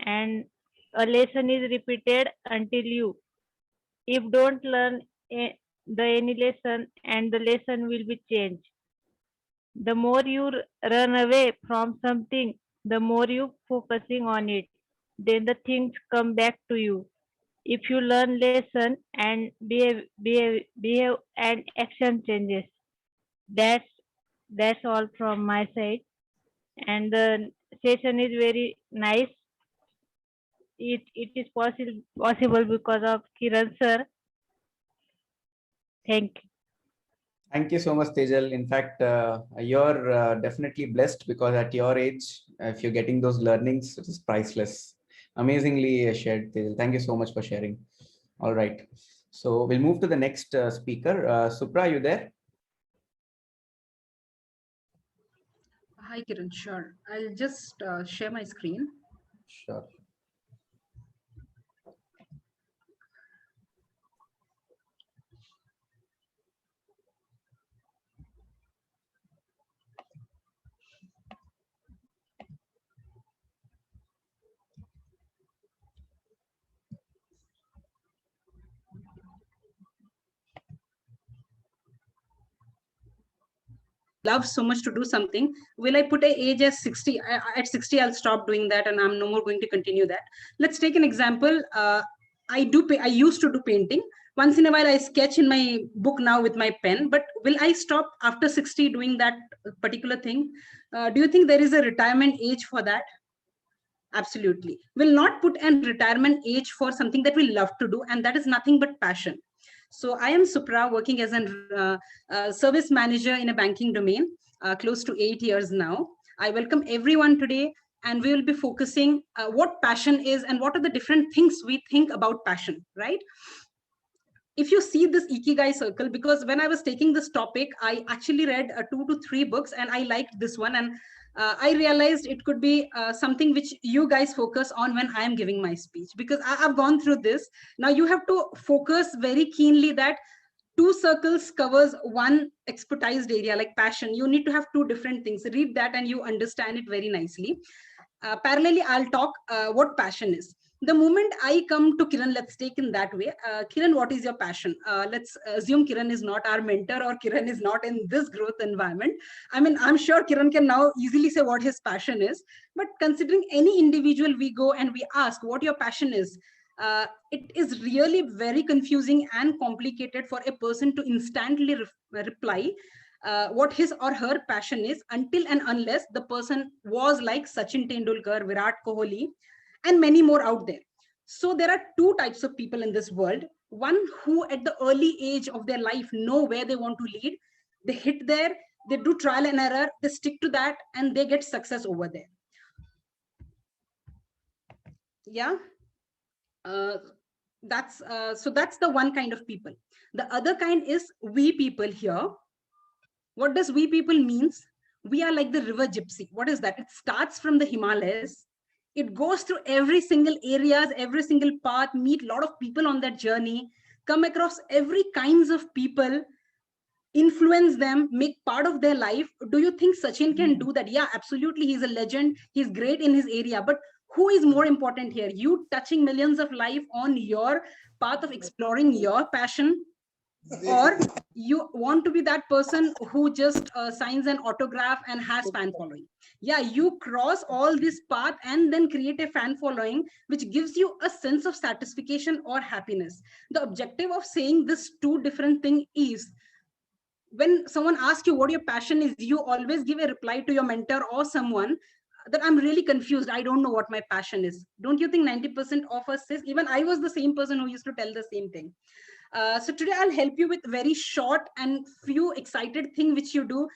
And a lesson is repeated until you. If don't learn any lesson, and the lesson will be changed. The more you run away from something, the more you focusing on it. Then the things come back to you. If you learn lesson and behave and action changes. That's all from my side. And the session is very nice. It is possible because of Kiran sir. Thank you. Thank you so much, Tejal. In fact, you're definitely blessed because at your age, if you're getting those learnings, it is priceless. Amazingly shared, Tejal. Thank you so much for sharing. All right. So we'll move to the next speaker. Supra, you there? Hi, Kiran. Sure. I'll just share my screen. Sure. Love so much to do something. Will I put an age as 60? At 60, I'll stop doing that, and I'm no more going to continue that. Let's take an example. I used to do painting. Once in a while, I sketch in my book now with my pen. But will I stop after 60 doing that particular thing? Do you think there is a retirement age for that? Absolutely. Will not put an retirement age for something that we love to do, and that is nothing but passion. So I am Supra, working as a service manager in a banking domain, close to 8 years now. I welcome everyone today, and we will be focusing what passion is and what are the different things we think about passion, right? If you see this Ikigai circle, because when I was taking this topic, I actually read 2 to 3 books, and I liked this one. And I realized it could be something which you guys focus on when I am giving my speech, because I've gone through this. Now you have to focus very keenly that 2 circles covers one expertised area like passion. You need to have 2 different things. Read that and you understand it very nicely. Parallelly, I'll talk what passion is. The moment I come to Kiran, let's take in that way. Kiran, what is your passion? Let's assume Kiran is not our mentor, or Kiran is not in this growth environment. I mean, I'm sure Kiran can now easily say what his passion is. But considering any individual we go and we ask what your passion is, it is really very confusing and complicated for a person to instantly reply what his or her passion is, until and unless the person was like Sachin Tendulkar, Virat Kohli, and many more out there. So there are 2 types of people in this world. One who at the early age of their life know where they want to lead. They hit there, they do trial and error, they stick to that, and they get success over there. Yeah. That's the one kind of people. The other kind is we people here. What does we people means? We are like the river gypsy. What is that? It starts from the Himalayas. It goes through every single areas, every single path, meet a lot of people on that journey, come across every kinds of people, influence them, make part of their life. Do you think Sachin can do that? Yeah, absolutely. He's a legend. He's great in his area. But who is more important here? You touching millions of life on your path of exploring your passion, or you want to be that person who just signs an autograph and has fan following? Yeah, you cross all this path and then create a fan following which gives you a sense of satisfaction or happiness. The objective of saying this 2 different things is, when someone asks you what your passion is, you always give a reply to your mentor or someone that I'm really confused. I don't know what my passion is. Don't you think 90% of us says, even I was the same person who used to tell the same thing. So today I'll help you with very short and few excited thing which you do.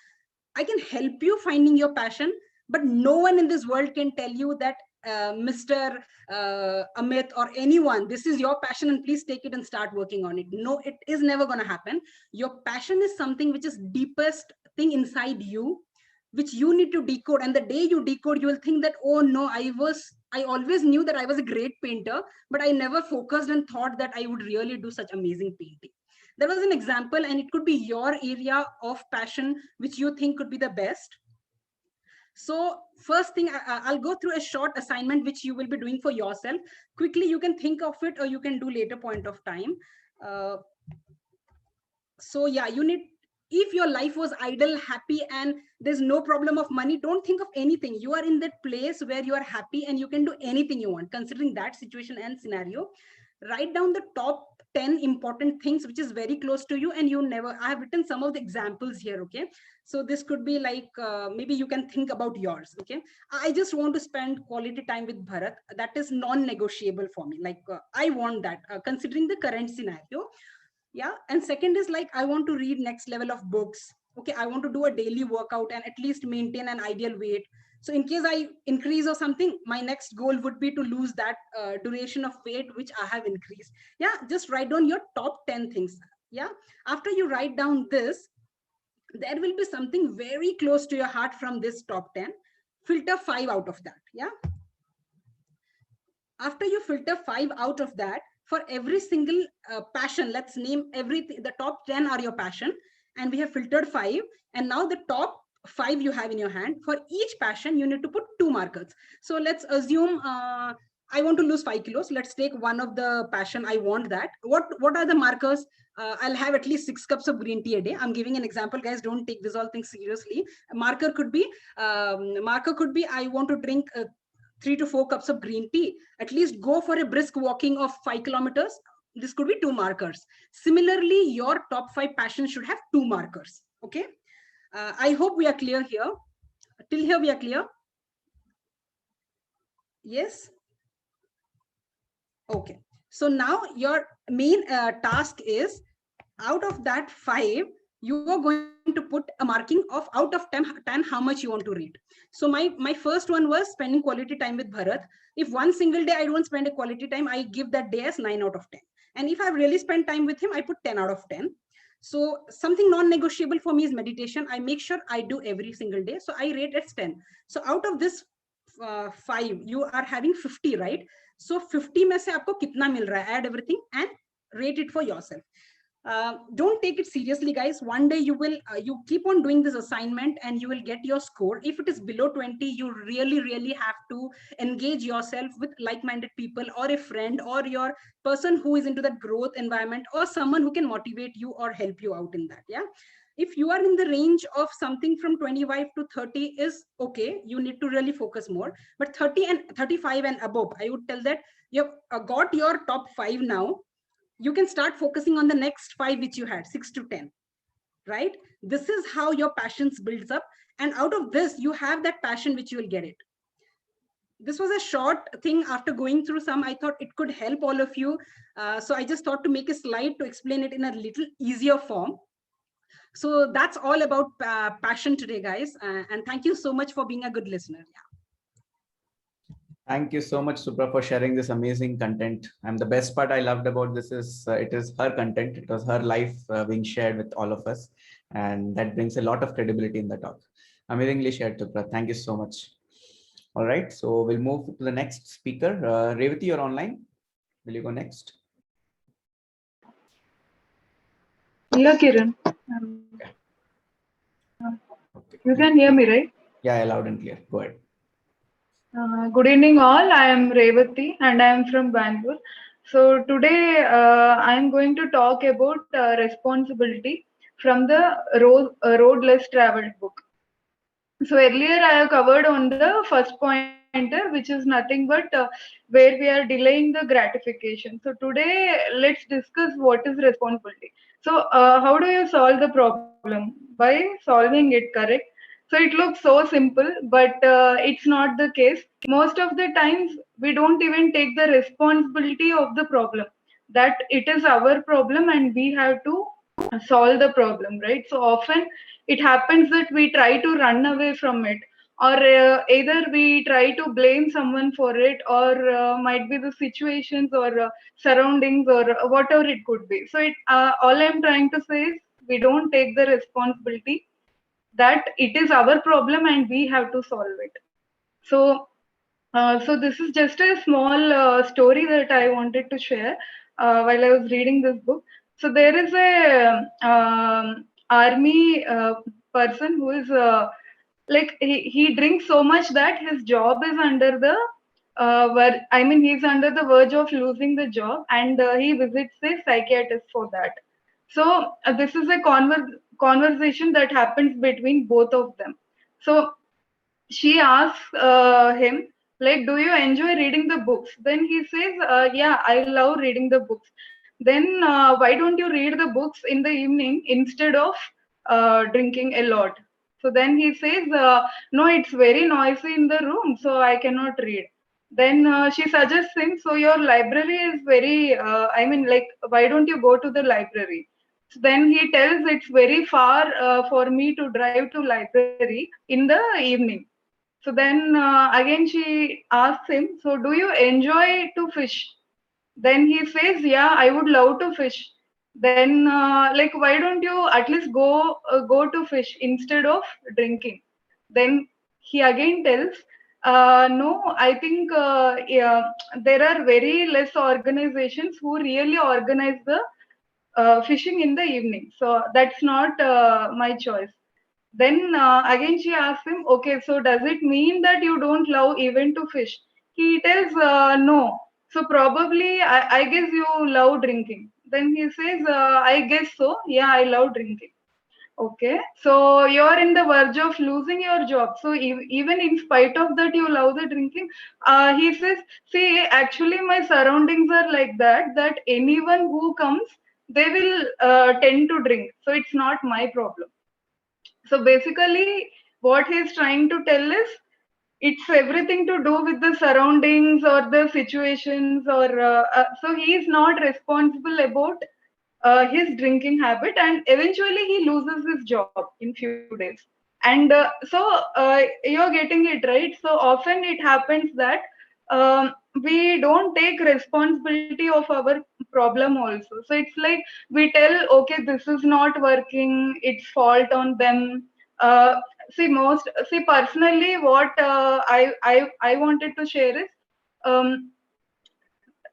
I can help you finding your passion, but no one in this world can tell you that Mr. Amit or anyone, this is your passion and please take it and start working on it. No, it is never going to happen. Your passion is something which is deepest thing inside you, which you need to decode. And the day you decode, you will think that, oh no, I always knew that I was a great painter, but I never focused and thought that I would really do such amazing painting. That was an example, and it could be your area of passion, which you think could be the best. So first thing, I'll go through a short assignment, which you will be doing for yourself. Quickly, you can think of it or you can do later point of time. So yeah, you need, if your life was idle, happy, and there's no problem of money, don't think of anything. You are in that place where you are happy and you can do anything you want. Considering that situation and scenario, write down the top 10 important things which is very close to you, and I have written some of the examples here. Okay, so this could be like maybe you can think about yours. Okay, I just want to spend quality time with Bharat. That is non-negotiable for me. Like I want that, considering the current scenario. Yeah. And second is like, I want to read next level of books. Okay, I want to do a daily workout and at least maintain an ideal weight. So in case I increase or something, my next goal would be to lose that duration of weight which I have increased. Yeah, just write down your top 10 things. Yeah, after you write down this, there will be something very close to your heart from this top 10. Filter 5 out of that. Yeah, after you filter 5 out of that, for every single passion, let's name everything. The top 10 are your passion, and we have filtered 5. And now the top 5 you have in your hand. For each passion, you need to put 2 markers. So let's assume I want to lose 5 kilos. Let's take one of the passion. I want that. What are the markers? I'll have at least 6 cups of green tea a day. I'm giving an example, guys. Don't take this all things seriously. A marker could be I want to drink 3 to 4 cups of green tea. At least go for a brisk walking of 5 kilometers. This could be 2 markers. Similarly, your top 5 passions should have 2 markers. Okay. I hope we are clear here. Till here we are clear. Yes. Okay. So now your main task is, out of that 5, you are going to put a marking of out of 10 how much you want to read. So my first one was spending quality time with Bharat. If one single day I don't spend a quality time, I give that day as 9 out of 10. And if I've really spent time with him, I put 10 out of 10. So something non-negotiable for me is meditation. I make sure I do every single day. So I rate as 10. So out of this 5, you are having 50, right? So 50 में से आपको कितना मिल रहा है? Add everything and rate it for yourself. Don't take it seriously, guys. One day you keep on doing this assignment and you will get your score. If it is below 20, you really have to engage yourself with like-minded people, or a friend, or your person who is into that growth environment, or someone who can motivate you or help you out in that. Yeah. If you are in the range of something from 25 to 30 is okay. You need to really focus more. But 30 and 35 and above, I would tell that you've got your top 5 now. You can start focusing on the next 5 which you had, 6 to 10, right? This is how your passions builds up. And out of this, you have that passion which you will get it. This was a short thing. After going through some, I thought it could help all of you. So I just thought to make a slide to explain it in a little easier form. So that's all about passion today, guys. And thank you so much for being a good listener. Yeah. Thank you so much, Supra, for sharing this amazing content. And the best part I loved about this is it is her content. It was her life being shared with all of us. And that brings a lot of credibility in the talk. Amazingly shared, Supra. Thank you so much. All right, so we'll move to the next speaker. Revati, you're online. Will you go next? Yeah, Kiran. You can hear me, right? Yeah, loud and clear. Go ahead. Good evening, all. I am Revati and I am from Bangalore. So today I am going to talk about responsibility from the Road Less Traveled book. So earlier I have covered on the first point pointer, which is nothing but where we are delaying the gratification. So today, let's discuss what is responsibility. So how do you solve the problem? By solving it, correct? So it looks so simple, but it's not the case. Most of the times, we don't even take the responsibility of the problem, that it is our problem and we have to solve the problem, right? So often it happens that we try to run away from it, or either we try to blame someone for it, or might be the situations or surroundings or whatever it could be. So all I'm trying to say is we don't take the responsibility, that it is our problem and we have to solve it. So so this is just a small story that I wanted to share while I was reading this book. So there is a army person who is like he drinks so much that his job is under the he's under the verge of losing the job, and he visits a psychiatrist for that. So this is a conversation that happens between both of them. So she asks him, like, do you enjoy reading the books? Then he says, yeah, I love reading the books. Then why don't you read the books in the evening instead of drinking a lot? So then he says, no, it's very noisy in the room, so I cannot read. Then she suggests him, so your library is very, why don't you go to the library? So then he tells it's very far for me to drive to library in the evening. So then again she asks him, so do you enjoy to fish? Then he says, yeah, I would love to fish. Then why don't you at least go to fish instead of drinking? Then he again tells, no, I think there are very less organizations who really organize the fishing in the evening. So that's not my choice. Then again she asks him, okay, so does it mean that you don't love even to fish? He tells, no. So probably, I guess you love drinking. Then he says, I guess so. Yeah, I love drinking. Okay, so you're in the verge of losing your job. So even in spite of that, you love the drinking. He says, see, actually my surroundings are like that anyone who comes, they will tend to drink. So it's not my problem. So basically, what he's trying to tell is, it's everything to do with the surroundings or the situations, or so he is not responsible about his drinking habit, and eventually he loses his job in few days. And you're getting it right. So often it happens that we don't take responsibility of our problem also. So it's like we tell, okay, this is not working, it's fault on them. See personally, what I wanted to share is,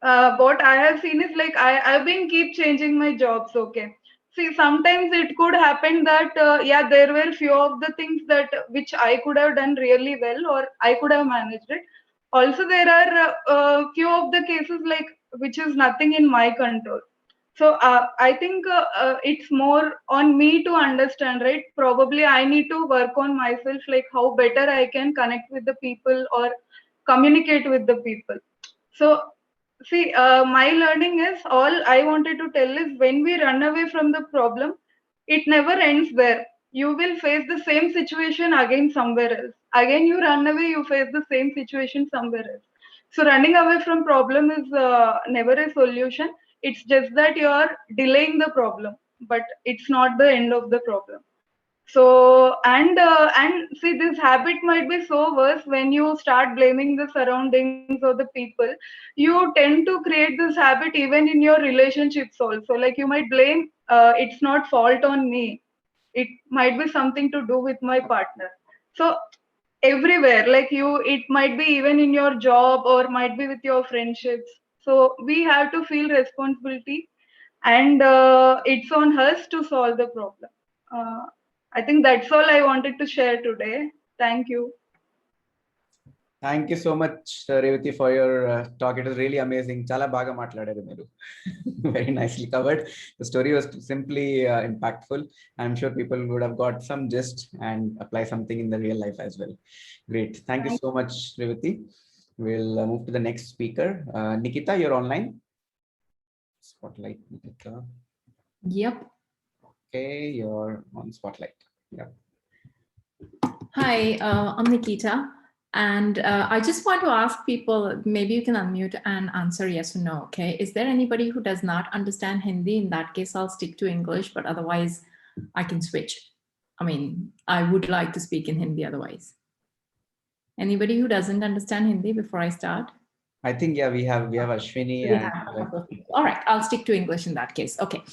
what I have seen is, like, I've been keep changing my jobs. Okay, see, sometimes it could happen that yeah, there were few of the things that which I could have done really well, or I could have managed it. Also, there are few of the cases like which is nothing in my control. So I think it's more on me to understand, right? Probably I need to work on myself, like how better I can connect with the people or communicate with the people. So see, my learning is, all I wanted to tell is, when we run away from the problem, it never ends there. You will face the same situation again somewhere else. Again, you run away, you face the same situation somewhere else. So running away from problem is never a solution. It's just that you are delaying the problem, but it's not the end of the problem. So and see, this habit might be so worse when you start blaming the surroundings or the people. You tend to create this habit even in your relationships also. Like, you might blame, it's not fault on me, it might be something to do with my partner. So everywhere, like, it might be even in your job or might be with your friendships. So we have to feel responsibility, and it's on us to solve the problem. I think that's all I wanted to share today. Thank you. Thank you so much, Revati, for your talk. It was really amazing. Chala baga matladaru meru. Very nicely covered. The story was simply impactful. I'm sure people would have got some gist and apply something in the real life as well. Great. Thank you so much, Revati. We'll move to the next speaker. Nikita, you're online. Spotlight, Nikita. Yep. Okay, you're on Spotlight. Yeah. Hi, I'm Nikita. And I just want to ask people, maybe you can unmute and answer yes or no, okay? Is there anybody who does not understand Hindi? In that case, I'll stick to English, but otherwise I can switch. I mean, I would like to speak in Hindi otherwise. Anybody who doesn't understand Hindi before I start? I think, yeah, we have Ashwini. All right, I'll stick to English in that case. Okay.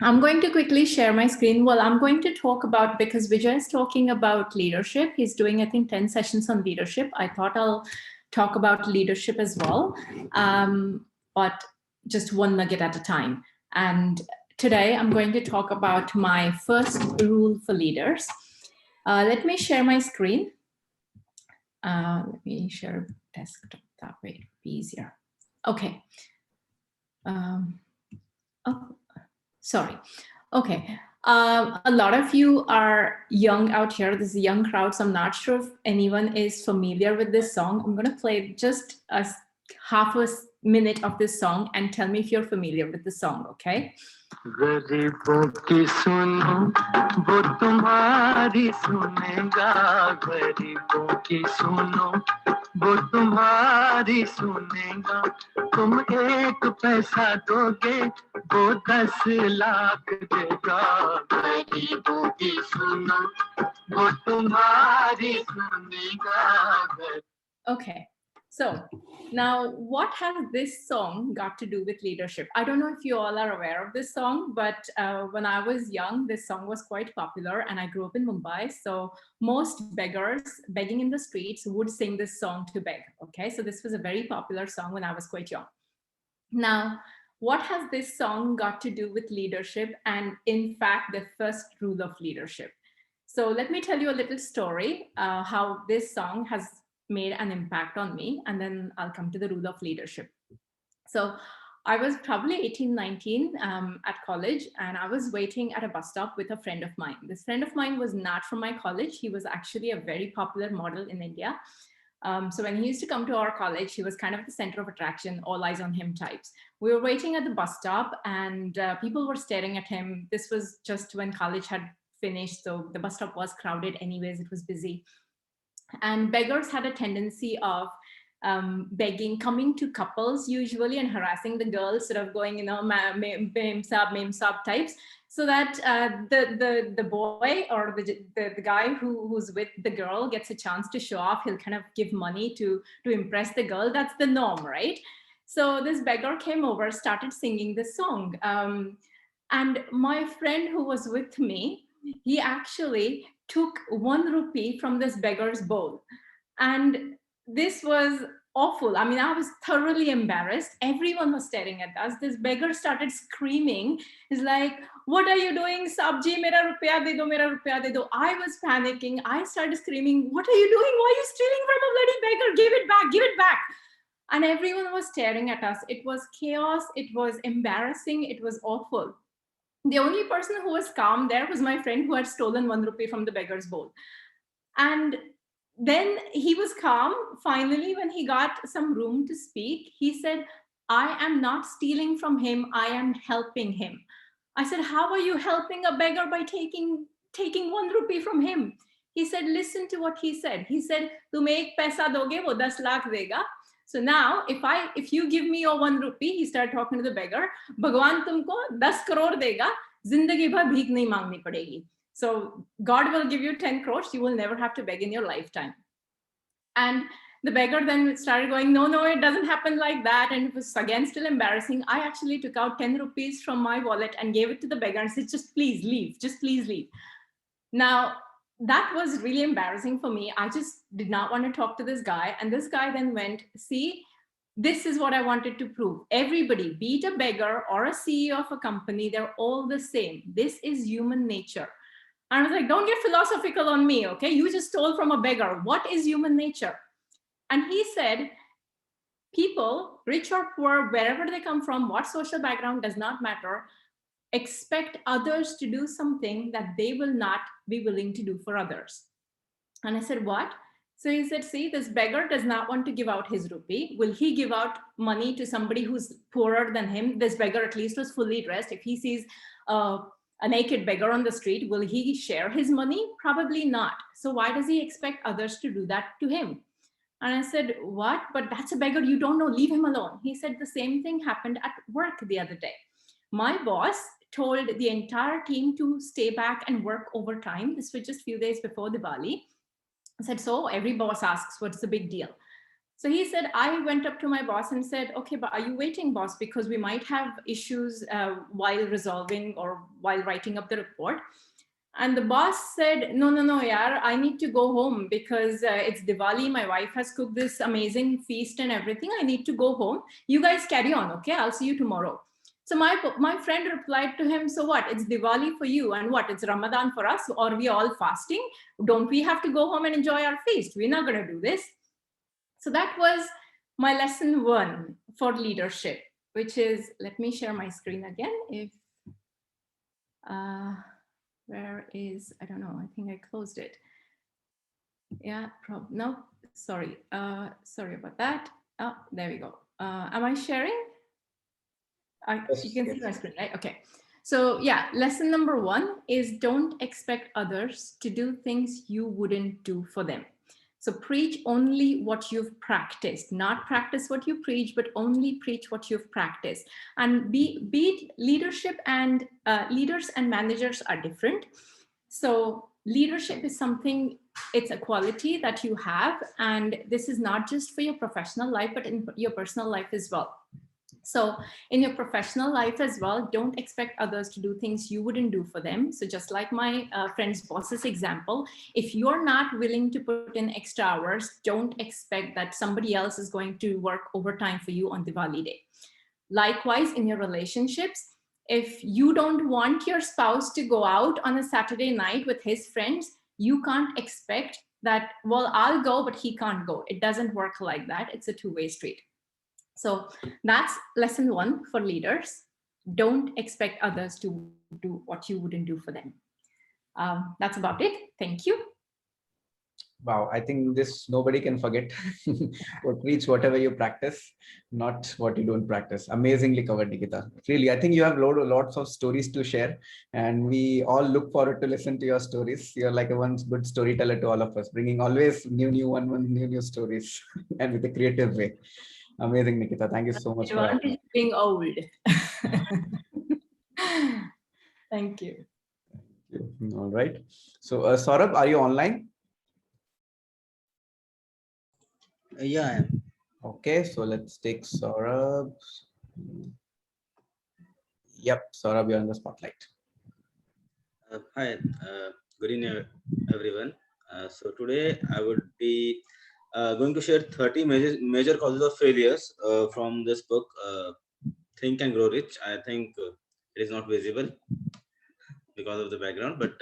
I'm going to quickly share my screen. Well, I'm going to talk about, because Vijay is talking about leadership. He's doing, I think, 10 sessions on leadership. I thought I'll talk about leadership as well, but just one nugget at a time. And today I'm going to talk about my first rule for leaders. Let me share my screen. Let me share desktop, that way it'll be easier. Okay. Sorry. Okay. A lot of you are young out here. This is a young crowd, so I'm not sure if anyone is familiar with this song. I'm going to play just half a minute of this song and tell me if you're familiar with the song, okay? गरीबों की सुनो वो तुम्हारी सुनेगा गरीबों की सुनो वो तुम्हारी सुनेगा तुम एक पैसा दोगे वो 10 लाख देगा गरीबों की सुनो वो तुम्हारी सुनेगा. Okay. So now what has this song got to do with leadership? I don't know if you all are aware of this song, but when I was young, this song was quite popular and I grew up in Mumbai. So most beggars begging in the streets would sing this song to beg. Okay, so this was a very popular song when I was quite young. Now, what has this song got to do with leadership and in fact, the first rule of leadership? So let me tell you a little story, how this song has made an impact on me, and then I'll come to the rule of leadership. So I was probably 18, 19 at college, and I was waiting at a bus stop with a friend of mine. This friend of mine was not from my college. He was actually a very popular model in India. So when he used to come to our college, he was kind of the center of attraction, all eyes on him types. We were waiting at the bus stop and people were staring at him. This was just when college had finished, so the bus stop was crowded anyways, it was busy. And beggars had a tendency of begging, coming to couples usually and harassing the girls, sort of going, you know, mem sab types, so that the boy or the guy who's with the girl gets a chance to show off. He'll kind of give money to impress the girl. That's the norm, right? So this beggar came over, started singing this song. And my friend who was with me, he actually took 1 rupee from this beggar's bowl. And this was awful. I mean, I was thoroughly embarrassed. Everyone was staring at us. This beggar started screaming. He's like, what are you doing? Sabji, mera rupiya de do, mera rupiya de do. I was panicking. I started screaming, what are you doing? Why are you stealing from a bloody beggar? Give it back, give it back. And everyone was staring at us. It was chaos. It was embarrassing. It was awful. The only person who was calm there was my friend who had stolen 1 rupee from the beggar's bowl. And then he was calm. Finally, when he got some room to speak, he said, I am not stealing from him. I am helping him. I said, how are you helping a beggar by taking 1 rupee from him? He said, listen to what he said. He said, tum ek paisa doge, wo 10 lakh dega. So now, if you give me your 1 rupee, he started talking to the beggar, Bhagwan tumko 10 crore dega, zindagi bhar bheek nahi mangni padegi. So God will give you 10 crores, you will never have to beg in your lifetime. And the beggar then started going, no, it doesn't happen like that. And it was again still embarrassing. I actually took out 10 rupees from my wallet and gave it to the beggar and said, just please leave, just please leave. Now, that was really embarrassing for me. I just did not want to talk to this guy. And this guy then went, see, this is what I wanted to prove. Everybody, be it a beggar or a CEO of a company, they're all the same. This is human nature. And I was like, don't get philosophical on me, okay? You just stole from a beggar. What is human nature? And he said, people, rich or poor, wherever they come from, what social background, does not matter, expect others to do something that they will not be willing to do for others. And I said, what? So he said, see, this beggar does not want to give out his rupee. Will he give out money to somebody who's poorer than him? This beggar at least was fully dressed. If he sees a naked beggar on the street, will he share his money? Probably not. So why does he expect others to do that to him? And I said, what? But that's a beggar, you don't know, leave him alone. He said the same thing happened at work the other day. My boss told the entire team to stay back and work overtime. This was just a few days before Diwali. I said, so every boss asks, what's the big deal? So he said, I went up to my boss and said, okay, but are you waiting, boss? Because we might have issues while resolving or while writing up the report. And the boss said, no, yaar, I need to go home because it's Diwali. My wife has cooked this amazing feast and everything. I need to go home. You guys carry on, okay? I'll see you tomorrow. So my friend replied to him, so what? It's Diwali for you and what? It's Ramadan for us? Or are we all fasting? Don't we have to go home and enjoy our feast? We're not going to do this. So that was my lesson 1 for leadership, which is, let me share my screen again. If, where is, I don't know, I think I closed it. Yeah, no, sorry. Sorry about that. Oh, there we go. Am I sharing? Yes, you can see my screen, right? Okay. So yeah, lesson number 1 is don't expect others to do things you wouldn't do for them. So preach only what you've practiced, not practice what you preach, but only preach what you've practiced. And be leadership and leaders and managers are different. So leadership is something, it's a quality that you have. And this is not just for your professional life, but in your personal life as well. So in your professional life as well, don't expect others to do things you wouldn't do for them. So just like my friend's boss's example, if you're not willing to put in extra hours, don't expect that somebody else is going to work overtime for you on Diwali day. Likewise, in your relationships, if you don't want your spouse to go out on a Saturday night with his friends, you can't expect that, well, I'll go, but he can't go. It doesn't work like that. It's a two-way street. So that's lesson 1 for leaders. Don't expect others to do what you wouldn't do for them. That's about it. Thank you. Wow, I think this nobody can forget. Or preach whatever you practice, not what you don't practice. Amazingly covered, Nikita. Really, I think you have lots of stories to share, and we all look forward to listen to your stories. You're like a one good storyteller to all of us, bringing always new stories, and with a creative way. Amazing, Nikita. Thank you so much for Advantage of being old. Thank you. All right. So, Saurabh, are you online? Yeah, I am. Okay, so let's take Saurabh. Yep, Saurabh, you're in the spotlight. Hi, good evening, everyone. So today I would be going to share 30 major causes of failures from this book, Think and Grow Rich. I think it is not visible because of the background, but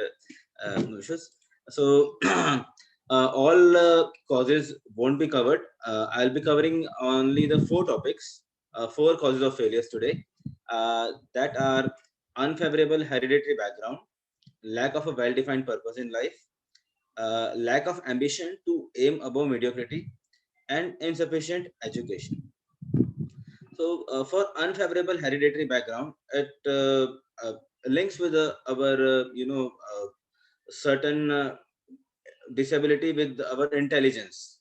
no issues. So all causes won't be covered. I'll be covering only the 4 topics, 4 causes of failures today, that are unfavorable hereditary background, lack of a well-defined purpose in life, lack of ambition to aim above mediocrity, and insufficient education. So for unfavorable hereditary background, it links with our certain disability with our intelligence.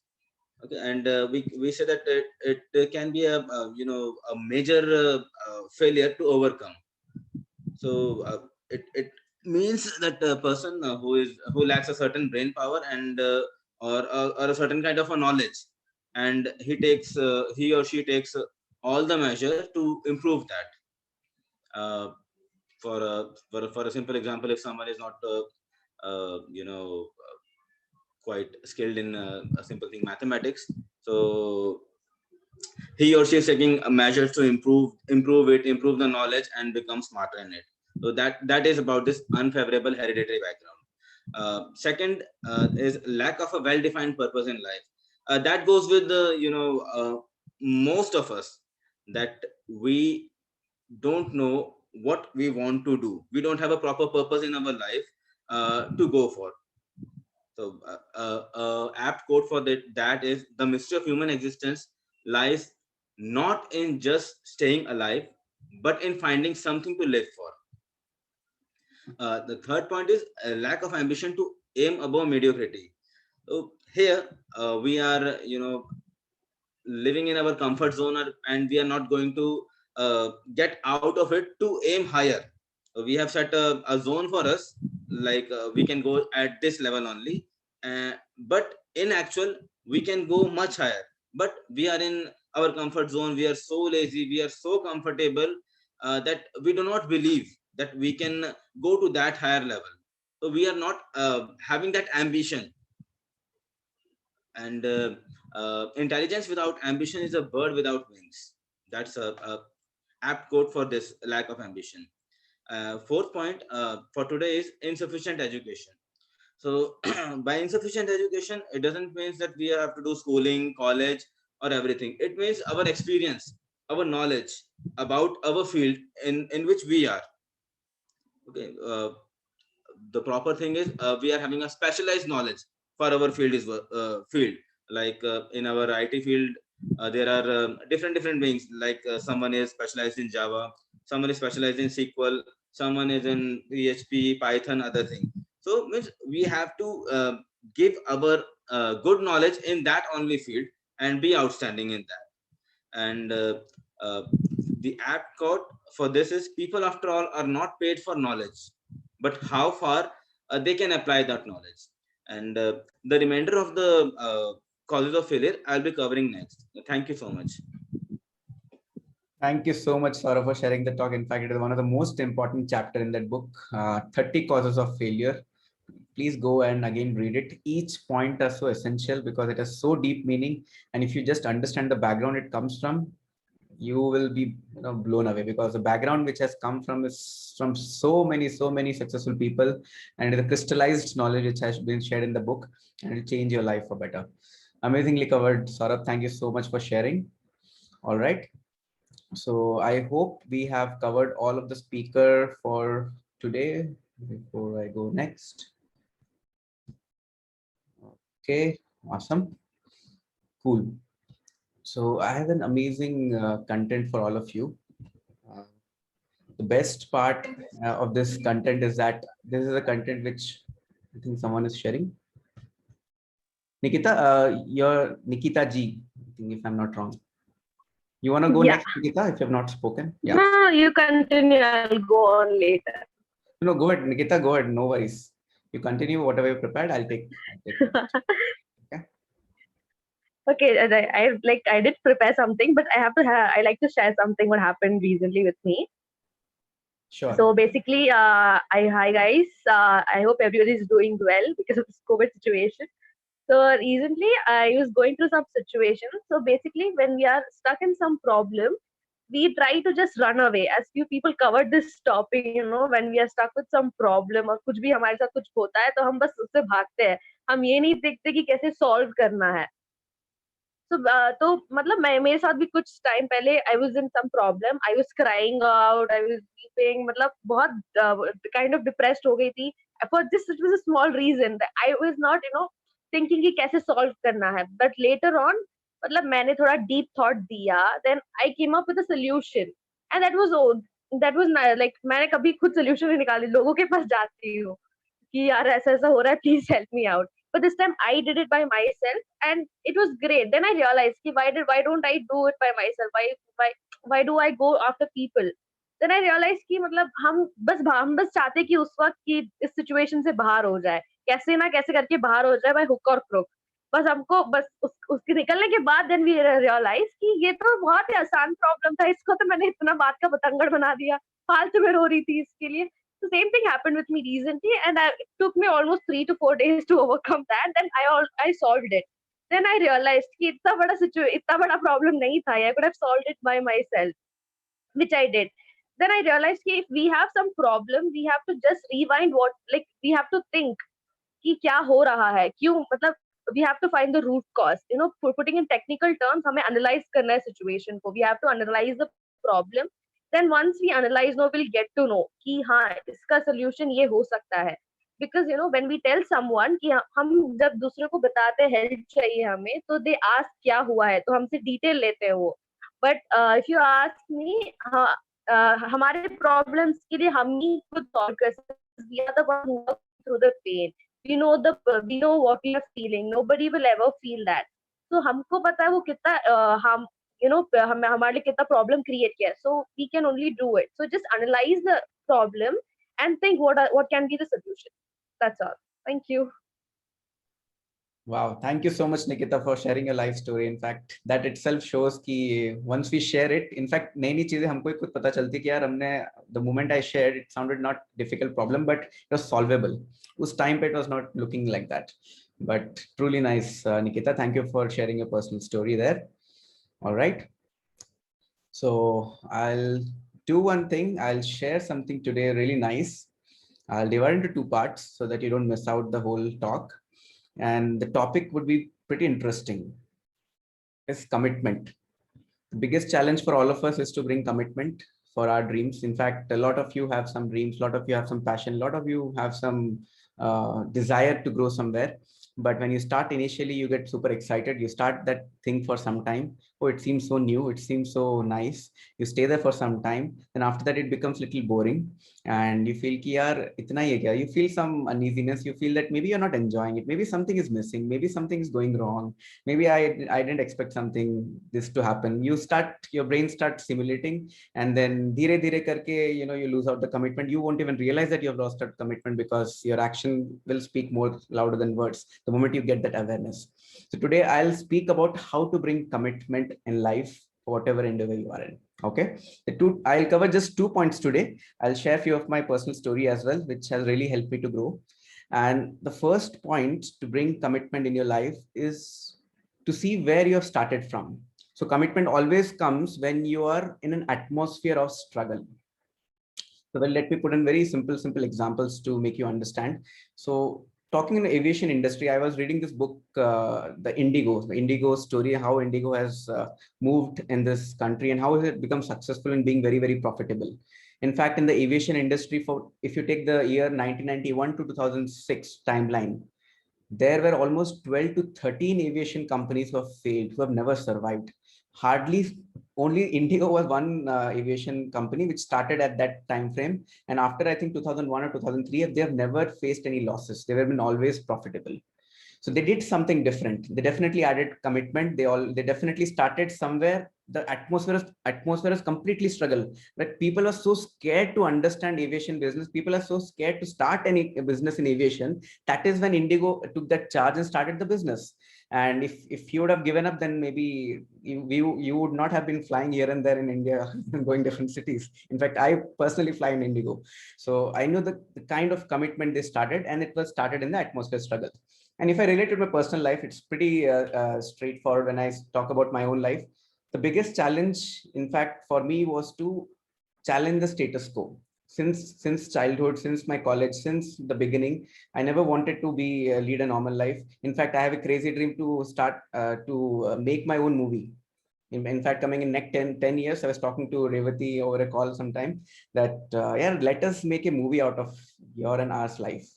Okay, and we say that it can be a major failure to overcome. So it means that a person who lacks a certain brain power and or a certain kind of a knowledge, and he or she takes all the measure to improve that. For a simple example, if someone is not quite skilled in a simple thing, mathematics, so he or she is taking measures to improve the knowledge and become smarter in it. So that is about this unfavorable hereditary background. Second is lack of a well-defined purpose in life. That goes with the most of us, that we don't know what we want to do. We don't have a proper purpose in our life to go for. So apt quote for that is, the mystery of human existence lies not in just staying alive, but in finding something to live for. The third point is a lack of ambition to aim above mediocrity. So here we are, living in our comfort zone, and we are not going to get out of it to aim higher. We have set a zone for us, like we can go at this level only, but in actual we can go much higher. But we are in our comfort zone. We are so lazy, we are so comfortable that we do not believe that we can go to that higher level. So we are not having that ambition. And intelligence without ambition is a bird without wings. That's a apt quote for this lack of ambition. Fourth point for today is insufficient education. So by insufficient education, it doesn't mean that we have to do schooling, college, or everything. It means our experience, our knowledge about our field in which we are. Okay. The proper thing is we are having a specialized knowledge for our field field. Like in our IT field, there are different wings. Like someone is specialized in Java, someone is specialized in SQL, someone is in PHP, Python, other thing. So means we have to give our good knowledge in that only field and be outstanding in that. And the apt quote for this is, people after all are not paid for knowledge, but how far they can apply that knowledge. And the remainder of the causes of failure I'll be covering next. Thank you so much. Thank you so much, Saurabh, for sharing the talk. In fact, it is one of the most important chapter in that book, 30 Causes of Failure. Please go and again read it. Each point is so essential because it has so deep meaning. And if you just understand the background it comes from, you will be blown away, because the background which has come from is from so many successful people, and the crystallized knowledge which has been shared in the book, and it will change your life for better. Amazingly covered, Saurabh. Thank you so much for sharing. All right. So I hope we have covered all of the speaker for today. Before I go next. Okay, awesome. Cool. So I have an amazing content for all of you. The best part of this content is that this is a content which I think someone is sharing. Nikita, you're Nikita G, I think, if I'm not wrong. You want to go next, Nikita, if you have not spoken? Yeah. No, you continue. I'll go on later. No, go ahead, Nikita, go ahead. No worries. You continue whatever you prepared. I'll take Okay, I did prepare something, but I like to share something what happened recently with me. Sure. So basically, hi guys. I hope everybody is doing well because of this COVID situation. So recently, I was going through some situation. So basically, when we are stuck in some problem, we try to just run away. As few people covered this topic, when we are stuck with some problem or कुछ भी हमारे साथ कुछ होता है, तो हम बस उससे भागते हैं. हम ये नहीं देखते कि कैसे solve करना है. तो मतलब मेरे साथ भी कुछ टाइम पहले I was in some problem. I was crying out. I was weeping. मतलब बहुत kind of depressed हो गई थी. For this, it was a small reason that I was not, thinking कि कैसे solve करना है. But later on, मतलब मैंने थोड़ा deep thought दिया. Then I came up with a solution, and that was like मैंने कभी खुद solution नहीं निकाली. लोगों के पास जाती हूँ कि यार ऐसा हो रहा है, please help me out. But this time I did it by myself, and it was great. Then I realized कि why don't I do it by myself? Why do I go after people? Then I realized कि मतलब हम बस चाहते कि उस वक्त कि इस सिचुएशन से बाहर हो जाए, कैसे ना कैसे करके बाहर हो जाए by hook or crook. बस हमको बस उसके निकलने के बाद then we realize कि ये तो बहुत ही आसान प्रॉब्लम था, इसको तो मैंने इतना बात का बतंगड़ बना दिया, फालतू में रो रही थी इसके लिए. The same thing happened with me recently, and it took me almost 3 to 4 days to overcome that. Then I solved it. Then I realized कि इतना बड़ा problem नहीं था. I could have solved it by myself, which I did. Then I realized कि if we have some problem, we have to just rewind we have to think कि क्या हो रहा है, क्यों, मतलब we have to find the root cause, you know, putting in technical terms, हमें analyze करना है situation को, we have to analyze the problem, then once we analyze, no, we'll get to know कि हाँ इसका solution ये हो सकता है. Because you know, when we tell someone कि हम जब दूसरे को बताते हैं help चाहिए हमें, तो they ask क्या हुआ है, तो हमसे detail लेते हैं वो. But if you ask me, हमारे problems के लिए हम ही खुद solve कर सकते हैं. We are the one who walk through the pain. We know what we are feeling. Nobody will ever feel that. So हमको पता है वो कितना हम, you know, हमारे लिए कितना problem create किया है. So we can only do it. So just analyze the problem and think what can be the solution. That's all. Thank you. Wow, thank you so much, Nikita, for sharing your life story. In fact, that itself shows कि once we share it, in fact, नई चीजें हमको खुद पता चलती कि यार हमने, the moment I shared, it sounded not difficult problem, but it was solvable. उस time पे it was not looking like that. But truly nice, Nikita. Thank you for sharing your personal story there. All right. So I'll do one thing. I'll share something today really nice. I'll divide into two parts so that you don't miss out the whole talk. And the topic would be pretty interesting. Is commitment. The biggest challenge for all of us is to bring commitment for our dreams. In fact, a lot of you have some dreams, a lot of you have some passion, a lot of you have some desire to grow somewhere. But when you start initially, you get super excited. You start that thing for some time. Oh, it seems so new. It seems so nice. You stay there for some time. Then after that, it becomes a little boring. And you feel ki yaar, itna hi hai kya? You feel some uneasiness. You feel that maybe you're not enjoying it. Maybe something is missing. Maybe something is going wrong. Maybe I didn't expect this to happen. Your brain starts simulating. And then dhire dhire karke, you know, you lose out the commitment. You won't even realize that you have lost that commitment because your action will speak more louder than words the moment you get that awareness. So today I'll speak about how to bring commitment in life, whatever endeavor you are in. Okay, I'll cover just 2 points today. I'll share a few of my personal story as well, which has really helped me to grow. And the first point to bring commitment in your life is to see where you have started from. So commitment always comes when you are in an atmosphere of struggle. So well, let me put in very simple examples to make you understand. So talking in the aviation industry, I was reading this book, the Indigo story, how Indigo has moved in this country and how it become successful in being very, very profitable. In fact, in the aviation industry, if you take the year 1991 to 2006 timeline, there were almost 12 to 13 aviation companies who have failed, who have never survived. Hardly only Indigo was one aviation company which started at that time frame, and after I think 2001 or 2003 they have never faced any losses. They have been always profitable. So they did something different. They definitely added commitment. They definitely started somewhere. The atmosphere is completely struggle, but people are so scared to understand aviation business. People are so scared to start any business in aviation. That is when Indigo took that charge and started the business. And if you would have given up, then maybe you would not have been flying here and there in India and going different cities. In fact, I personally fly in Indigo. So I know the kind of commitment they started, and it was started in the atmosphere struggle. And if I relate to my personal life, it's pretty straightforward when I talk about my own life. The biggest challenge, in fact, for me was to challenge the status quo. Since childhood, since my college, since the beginning, I never wanted to lead a normal life. In fact, I have a crazy dream to start to make my own movie. In fact, coming in next 10 years, I was talking to Revati over a call sometime that, yeah, let us make a movie out of your and ours life.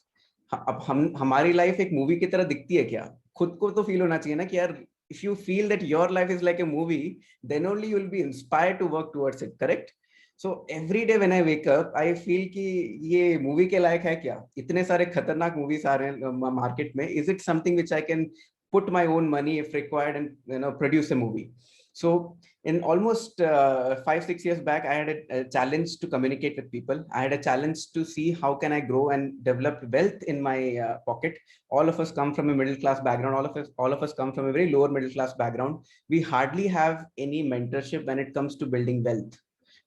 अब हमारी life एक movie की तरह दिखती है क्या? खुद को तो फील होना चाहिए ना कि यार, if you feel that your life is like a movie, then only you will be inspired to work towards it, correct? So every day when I wake up, I feel कि ये movie के लायक है क्या? इतने सारे खतरनाक movies आ रहे हैं मार्केट में. Is it something which I can put my own money if required and produce a movie? So in almost 5-6 years back, I had a challenge to communicate with people. I had a challenge to see how can I grow and develop wealth in my pocket. All of us come from a middle class background. All of us come from a very lower middle class background. We hardly have any mentorship when it comes to building wealth.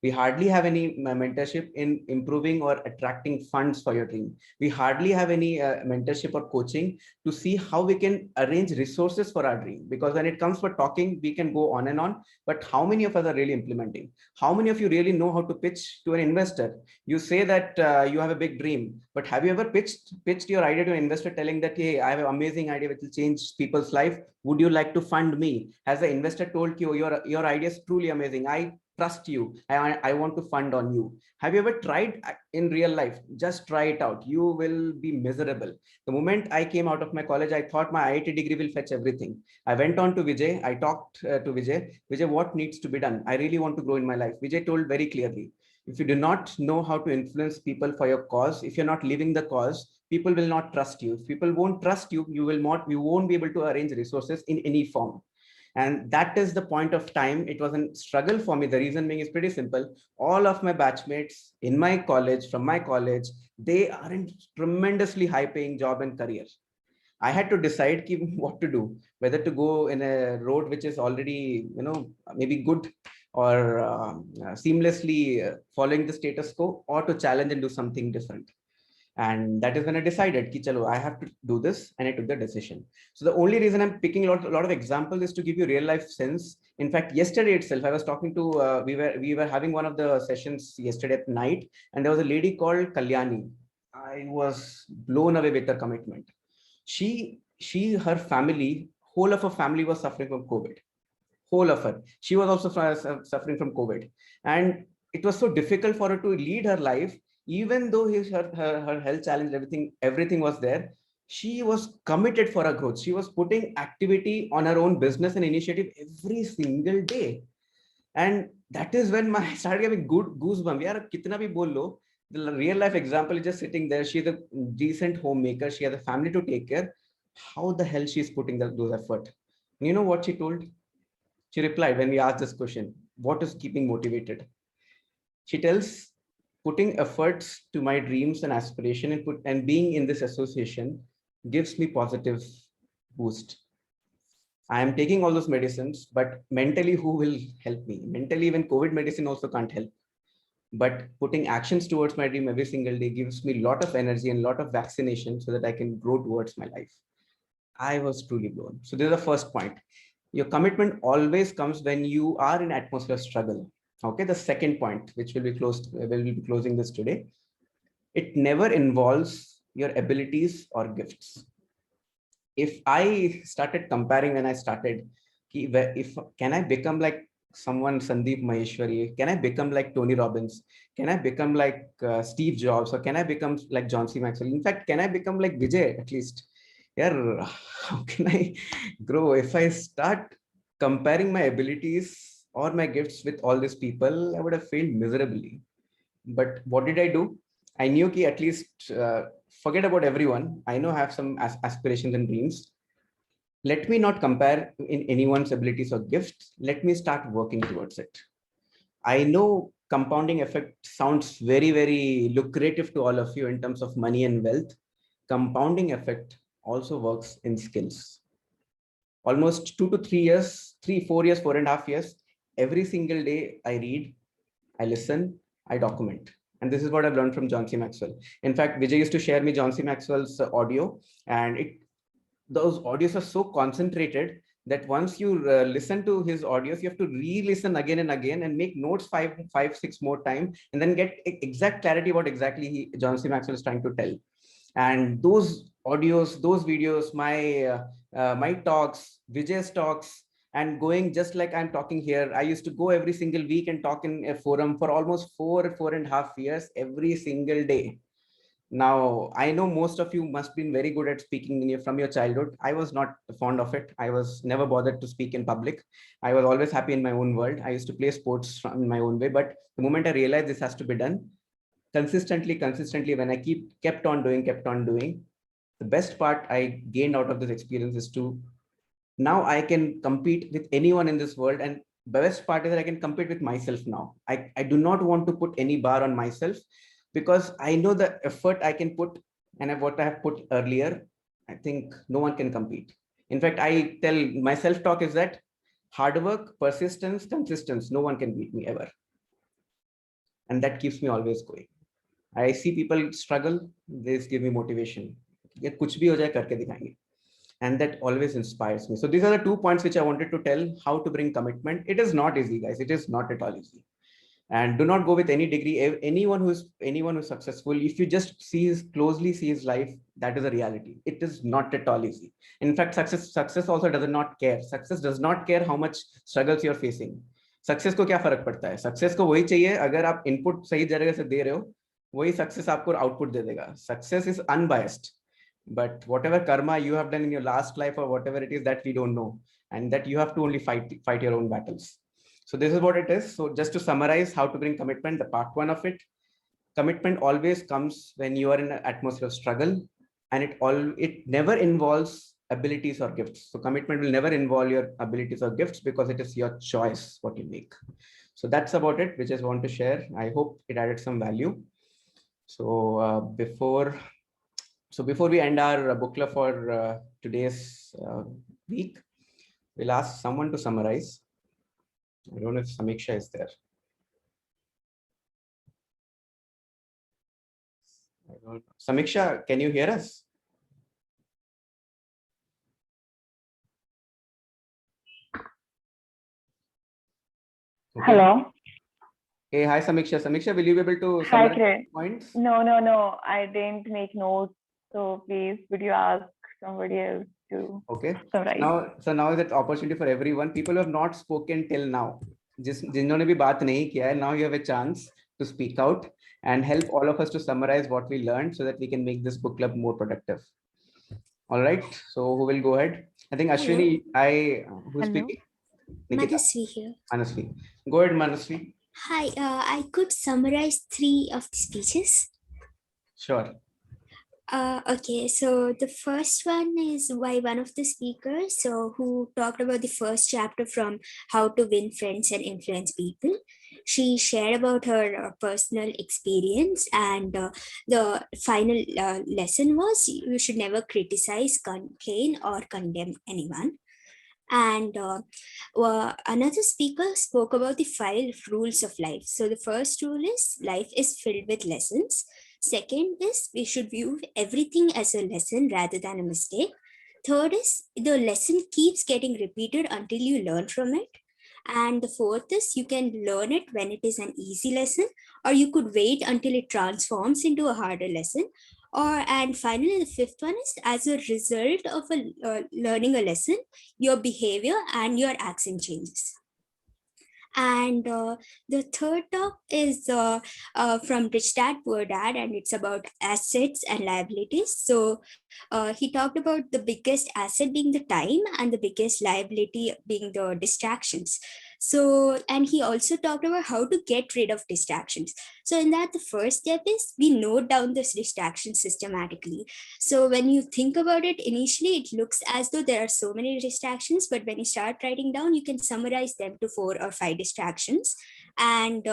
We hardly have any mentorship in improving or attracting funds for your dream. We hardly have any mentorship or coaching to see how we can arrange resources for our dream. Because when it comes for talking, we can go on and on, but how many of us are really implementing? How many of you really know how to pitch to an investor? You say that you have a big dream, but have you ever pitched your idea to an investor telling that, hey, I have an amazing idea which will change people's life. Would you like to fund me? Has the investor told you, your idea is truly amazing, I trust you, I want to fund on you? Have you ever tried in real life? Just try it out. You will be miserable. The moment I came out of my college, I thought my IIT degree will fetch everything. I went on to Vijay. I talked to Vijay. Vijay, what needs to be done? I really want to grow in my life. Vijay told very clearly, if you do not know how to influence people for your cause, if you're not living the cause, people will not trust you. If people won't trust you, you won't be able to arrange resources in any form. And that is the point of time. It was a struggle for me. The reason being is pretty simple. All of my batchmates in my college, from my college, they are in tremendously high paying job and career. I had to decide what to do, whether to go in a road which is already, maybe good, or seamlessly following the status quo, or to challenge and do something different. And that is when I decided, ki, chalo, I have to do this, and I took the decision. So the only reason I'm picking a lot of examples is to give you real life sense. In fact, yesterday itself, I was talking to, we were having one of the sessions yesterday at night, and there was a lady called Kalyani. I was blown away with her commitment. Her family, whole of her family was suffering from COVID. Whole of her. She was also suffering from COVID. And it was so difficult for her to lead her life, even though her health challenge, everything was there. She was committed for her growth. She was putting activity on her own business and initiative every single day. And that is when I started getting good goosebumps. Yaar, kitna bhi bol lo, the real life example is just sitting there. She's a decent homemaker. She has a family to take care. How the hell she's putting those effort? And you know what she told? She replied when we asked this question, what is keeping motivated? She tells, putting efforts to my dreams and aspiration and being in this association gives me positive boost. I am taking all those medicines, but mentally, who will help me? Mentally, even COVID medicine also can't help. But putting actions towards my dream every single day gives me a lot of energy and a lot of vaccination so that I can grow towards my life. I was truly blown. So this is the first point. Your commitment always comes when you are in atmosphere of struggle. Okay, the second point, which will be closing this today. It never involves your abilities or gifts. If I started comparing when I started, can I become like someone, Sandeep Maheshwari? Can I become like Tony Robbins? Can I become like Steve Jobs? Or can I become like John C. Maxwell? In fact, can I become like Vijay at least? Yeah, how can I grow? If I start comparing my abilities or my gifts with all these people, I would have failed miserably. But what did I do? I knew that at least forget about everyone. I know I have some aspirations and dreams. Let me not compare in anyone's abilities or gifts. Let me start working towards it. I know compounding effect sounds very, very lucrative to all of you in terms of money and wealth. Compounding effect also works in skills. Almost 2 to 3 years, 4 years, 4.5 years, every single day I read, I listen, I document. And this is what I've learned from John C. Maxwell. In fact, Vijay used to share me John C. Maxwell's audio, and those audios are so concentrated that once you listen to his audios, you have to re-listen again and again and make notes 5, 6 more times, and then get exact clarity what exactly John C. Maxwell is trying to tell. And those audios, those videos, my talks, Vijay's talks, and going just like I'm talking here, I used to go every single week and talk in a forum for almost 4.5 years, every single day. Now, I know most of you must have been very good at speaking from your childhood. I was not fond of it. I was never bothered to speak in public. I was always happy in my own world. I used to play sports in my own way. But the moment I realized this has to be done, consistently, when I kept on doing, the best part I gained out of this experience is to, now I can compete with anyone in this world. And the best part is that I can compete with myself now. I do not want to put any bar on myself, because I know the effort I can put and what I have put earlier. I think no one can compete. In fact, I tell my self-talk is that hard work, persistence, consistency, no one can beat me ever. and that keeps me always going. I see people struggle, this give me motivation. ये कुछ भी हो जाए करके दिखाएंगे. And that always inspires me. So these are the 2 points which I wanted to tell, how to bring commitment. It is not easy, guys. It is not at all easy. And do not go with any degree. Anyone who's successful, if you just closely see his life, that is a reality. It is not at all easy. In fact, success also does not care. Success does not care how much struggles you're facing. Success को क्या फर्क पड़ता है? Success को वही चाहिए, अगर आप input सही जगह से दे रहे हो, वही success आपको output दे देगा. Success is unbiased. But whatever karma you have done in your last life or whatever it is, that we don't know, and that you have to only fight your own battles. So this is what it is. So just to summarize how to bring commitment, the part 1 of it, commitment always comes when you are in an atmosphere of struggle, and it never involves abilities or gifts. So commitment will never involve your abilities or gifts, because it is your choice what you make. So that's about it, which I want to share. I hope it added some value. So before we end our book club for today's week, we'll ask someone to summarize. I don't know if Samiksha is there. I don't know. Samiksha, can you hear us? Okay. Hello. Hey, hi Samiksha. Samiksha, will you be able to Hi, summarize Craig. points? No. I didn't make notes. So please, would you ask somebody else to Okay. summarize? So now is that opportunity for everyone. People who have not spoken till now, जिन्होंने भी बात नहीं किया है, now you have a chance to speak out and help all of us to summarize what we learned, so that we can make this book club more productive. All right. So who will go ahead? I think Ashwini, who's Hello. speaking? Nikita. Manasvi here. Manasvi. Go ahead, Manasvi. Hi, I could summarize 3 of the speeches. Sure. Okay, so the first one is by one of the speakers, who talked about the first chapter from How to Win Friends and Influence People. She shared about her personal experience, and the final lesson was you should never criticize, complain, or condemn anyone. And another speaker spoke about the 5 rules of life. So the first rule is life is filled with lessons. Second is we should view everything as a lesson rather than a mistake. Third is the lesson keeps getting repeated until you learn from it. And the fourth is you can learn it when it is an easy lesson, or you could wait until it transforms into a harder lesson. And finally, the fifth one is as a result of learning a lesson, your behavior and your accent changes. And the third talk is from Rich Dad Poor Dad, and it's about assets and liabilities. So he talked about the biggest asset being the time and the biggest liability being the distractions. So, and he also talked about how to get rid of distractions. So in that, the first step is we note down this distraction systematically. So when you think about it, initially it looks as though there are so many distractions, but when you start writing down, you can summarize them to 4 or 5 distractions. And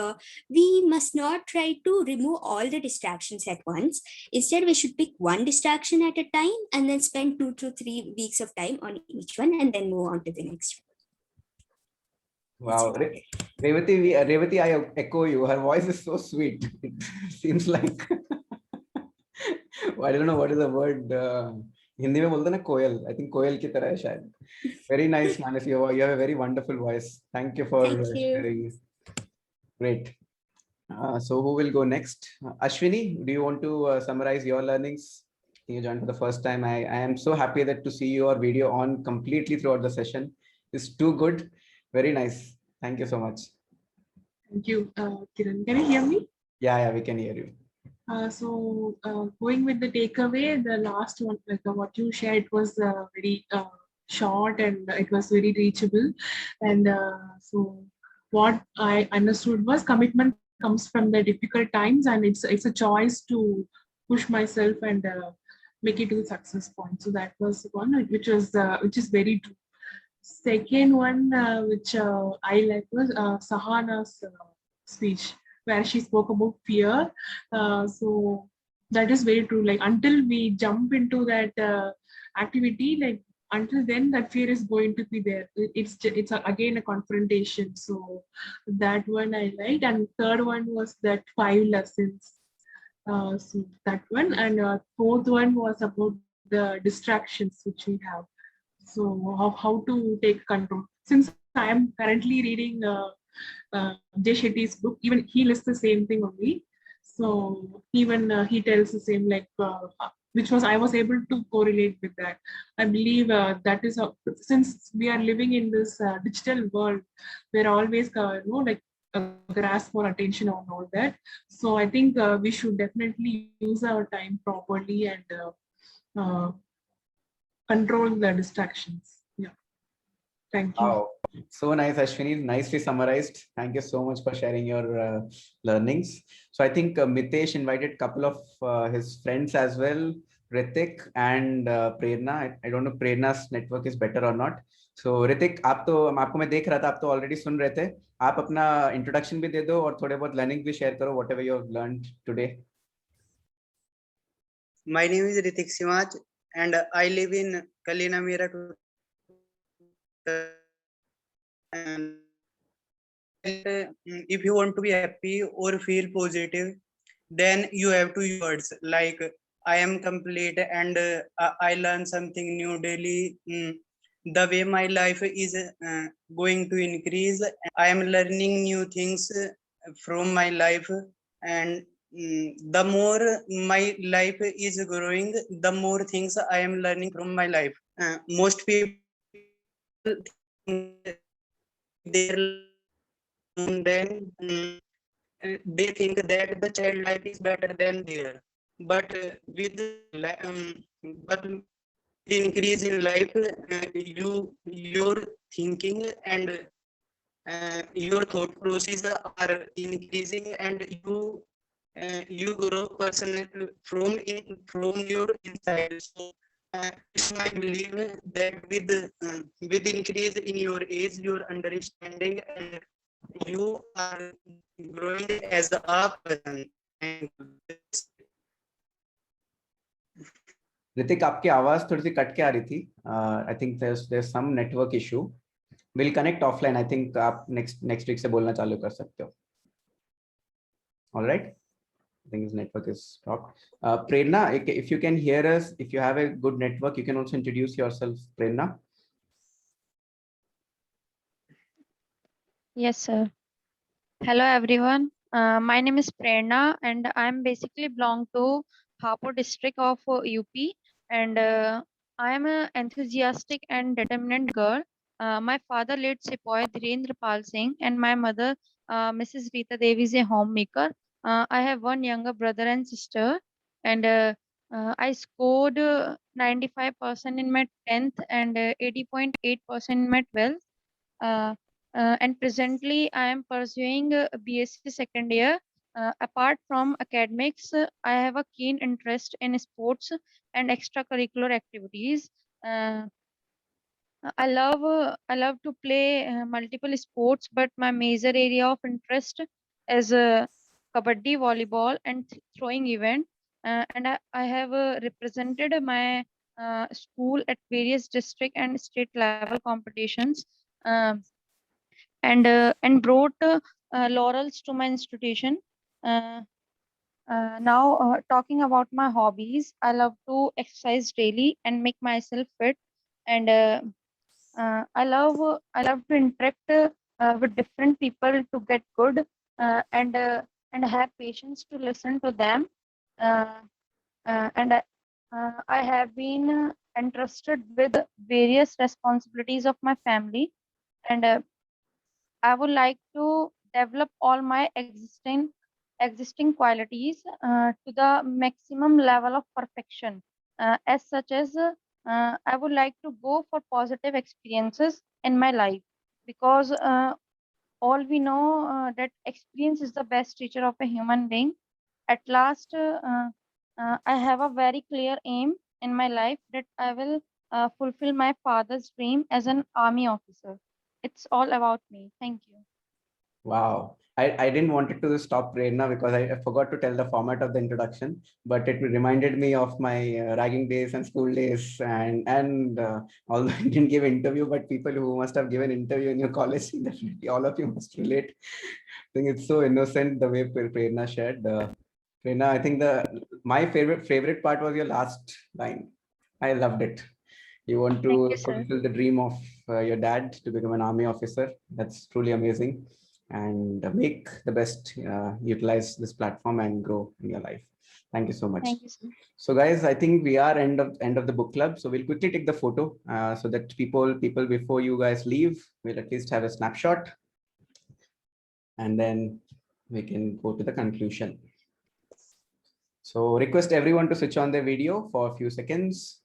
we must not try to remove all the distractions at once. Instead, we should pick one distraction at a time and then spend 2 to 3 weeks of time on each one, and then move on to the next one. Wow, Revati, I echo you. Her voice is so sweet. It seems like I don't know what is the word. Hindi में बोलते ना कोयल. I think कोयल की तरह है शायद. Very nice, Manasi. You have a very wonderful voice. Thank you for sharing. Great. So who will go next? Ashwini, do you want to summarize your learnings? You joined for the first time. I am so happy that to see your video on completely throughout the session. It's too good. Very nice. Thank you so much. Thank you, Kiran. Can you hear me? Yeah, we can hear you. Going with the takeaway, the last one, like what you shared, was very short and it was very reachable. And so what I understood was commitment comes from the difficult times, and it's a choice to push myself and make it to the success point. So that was one which is very true. Second one, which I liked, was Sahana's speech, where she spoke about fear. So that is very true. Like until we jump into that activity, like until then that fear is going to be there. It's again a confrontation. So that one I liked. And third one was that 5 lessons. So that one. And fourth one was about the distractions which we have. So how to take control. Since I am currently reading Jay Shetty's book, even he lists the same thing only. So even he tells the same, like which was I was able to correlate with that. I believe that is since we are living in this digital world, we're always like grasp for attention on all that. So I think we should definitely use our time properly and control the distractions. Yeah. Thank you. Wow. So nice, Ashwini. Nicely summarized. Thank you so much for sharing your learnings. So I think Mitesh invited a couple of his friends as well, Ritik and Prerna. I don't know Prerna's network is better or not. So Ritik, आपको मैं देख रहा था, आप तो already सुन रहे थे. आप अपना introduction भी दे दो और थोड़े बहुत learning भी share करो, whatever you have learned today. My name is Ritik Simaj and I live in Kalina Mira. And if you want to be happy or feel positive, then you have to use words like I am complete and I learn something new daily. The way my life is going to increase, I am learning new things from my life, and the more my life is growing, the more things I am learning from my life. Most people then they think that the child life is better than their, but with but increase in life, your thinking and your thought process are increasing, and you grow personally from your inside. So it's my belief that with increase in your age, your understanding, and you are growing as a person. Hrithik, आपकी आवाज थोड़ी सी cut के आ रही थी. I think there's some network issue. We'll connect offline. I think आप next week से बोलना चालू कर सकते हो. All right. I think his network is stopped. Prerna, if you can hear us, if you have a good network, you can also introduce yourself, Prerna. Yes, sir. Hello, everyone. My name is Prerna, and I'm basically belong to Hapur district of UP, and I am an enthusiastic and determined girl. My father late Sepoy Dhirendra Pal Singh, and my mother, Mrs. Rita Devi, is a homemaker. I have one younger brother and sister, and I scored 95% in my 10th and 80.8% in my 12th. And presently, I am pursuing BSc second year. Apart from academics, I have a keen interest in sports and extracurricular activities. I love to play multiple sports, but my major area of interest is kabaddi, volleyball, and throwing event. And I have represented my school at various district and state level competitions. And brought laurels to my institution. Now, talking about my hobbies, I love to exercise daily and make myself fit. And I love to interact with different people to get good, and have patience to listen to them. Uh, and I have been entrusted with various responsibilities of my family, and I would like to develop all my existing qualities to the maximum level of perfection. As such as I would like to go for positive experiences in my life, because all we know that experience is the best teacher of a human being. At last, I have a very clear aim in my life that I will fulfill my father's dream as an army officer. It's all about me. Thank you. Wow. I didn't want it to stop Prerna because I forgot to tell the format of the introduction, but it reminded me of my ragging days and school days, and although I didn't give interview, but people who must have given interview in your college, definitely all of you must relate. I think it's so innocent the way Prerna shared. Prerna, I think my favorite part was your last line. I loved it. You want to fulfill the dream of your dad to become an army officer. That's truly amazing. And make the best, utilize this platform and grow in your life. Thank you so much. Thank you, sir. So guys, I think we are end of the book club. So we'll quickly take the photo so that people before you guys leave, we'll at least have a snapshot. And then we can go to the conclusion. So request everyone to switch on their video for a few seconds.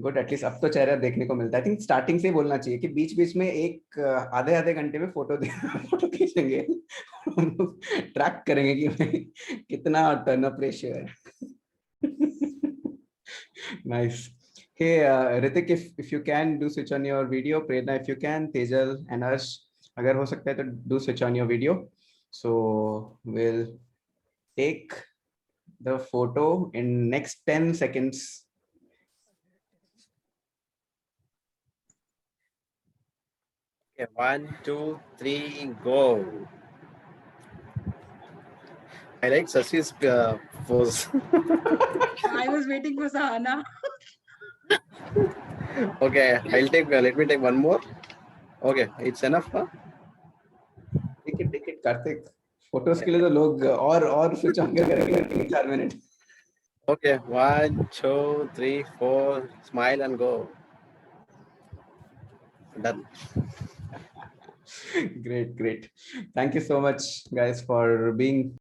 Good at least अब तो चेहरा देखने को मिलता है। I think starting से ही बोलना चाहिए कि बीच बीच में एक आधे घंटे में फोटो खींचेंगे, ट्रैक करेंगे कि भाई कितना टर्न अप रेशियो है। Nice. Hey Hrithik, if you can do switch on your video, Prerna if you can, Tejal and Harsh अगर हो सकता है तो do switch on your video. So will take the photo in next 10 seconds. Okay, 1, 2, 3, go. I like Sasi's pose. I was waiting for Sahana. Okay, let me take one more. Okay, it's enough, huh? Take it, Karthik. Photos के लिए तो लोग और switch on करेंगे 3-4 minutes. Okay, 1, 2, 3, 4, smile and go. Done. Great. Thank you so much, guys, for being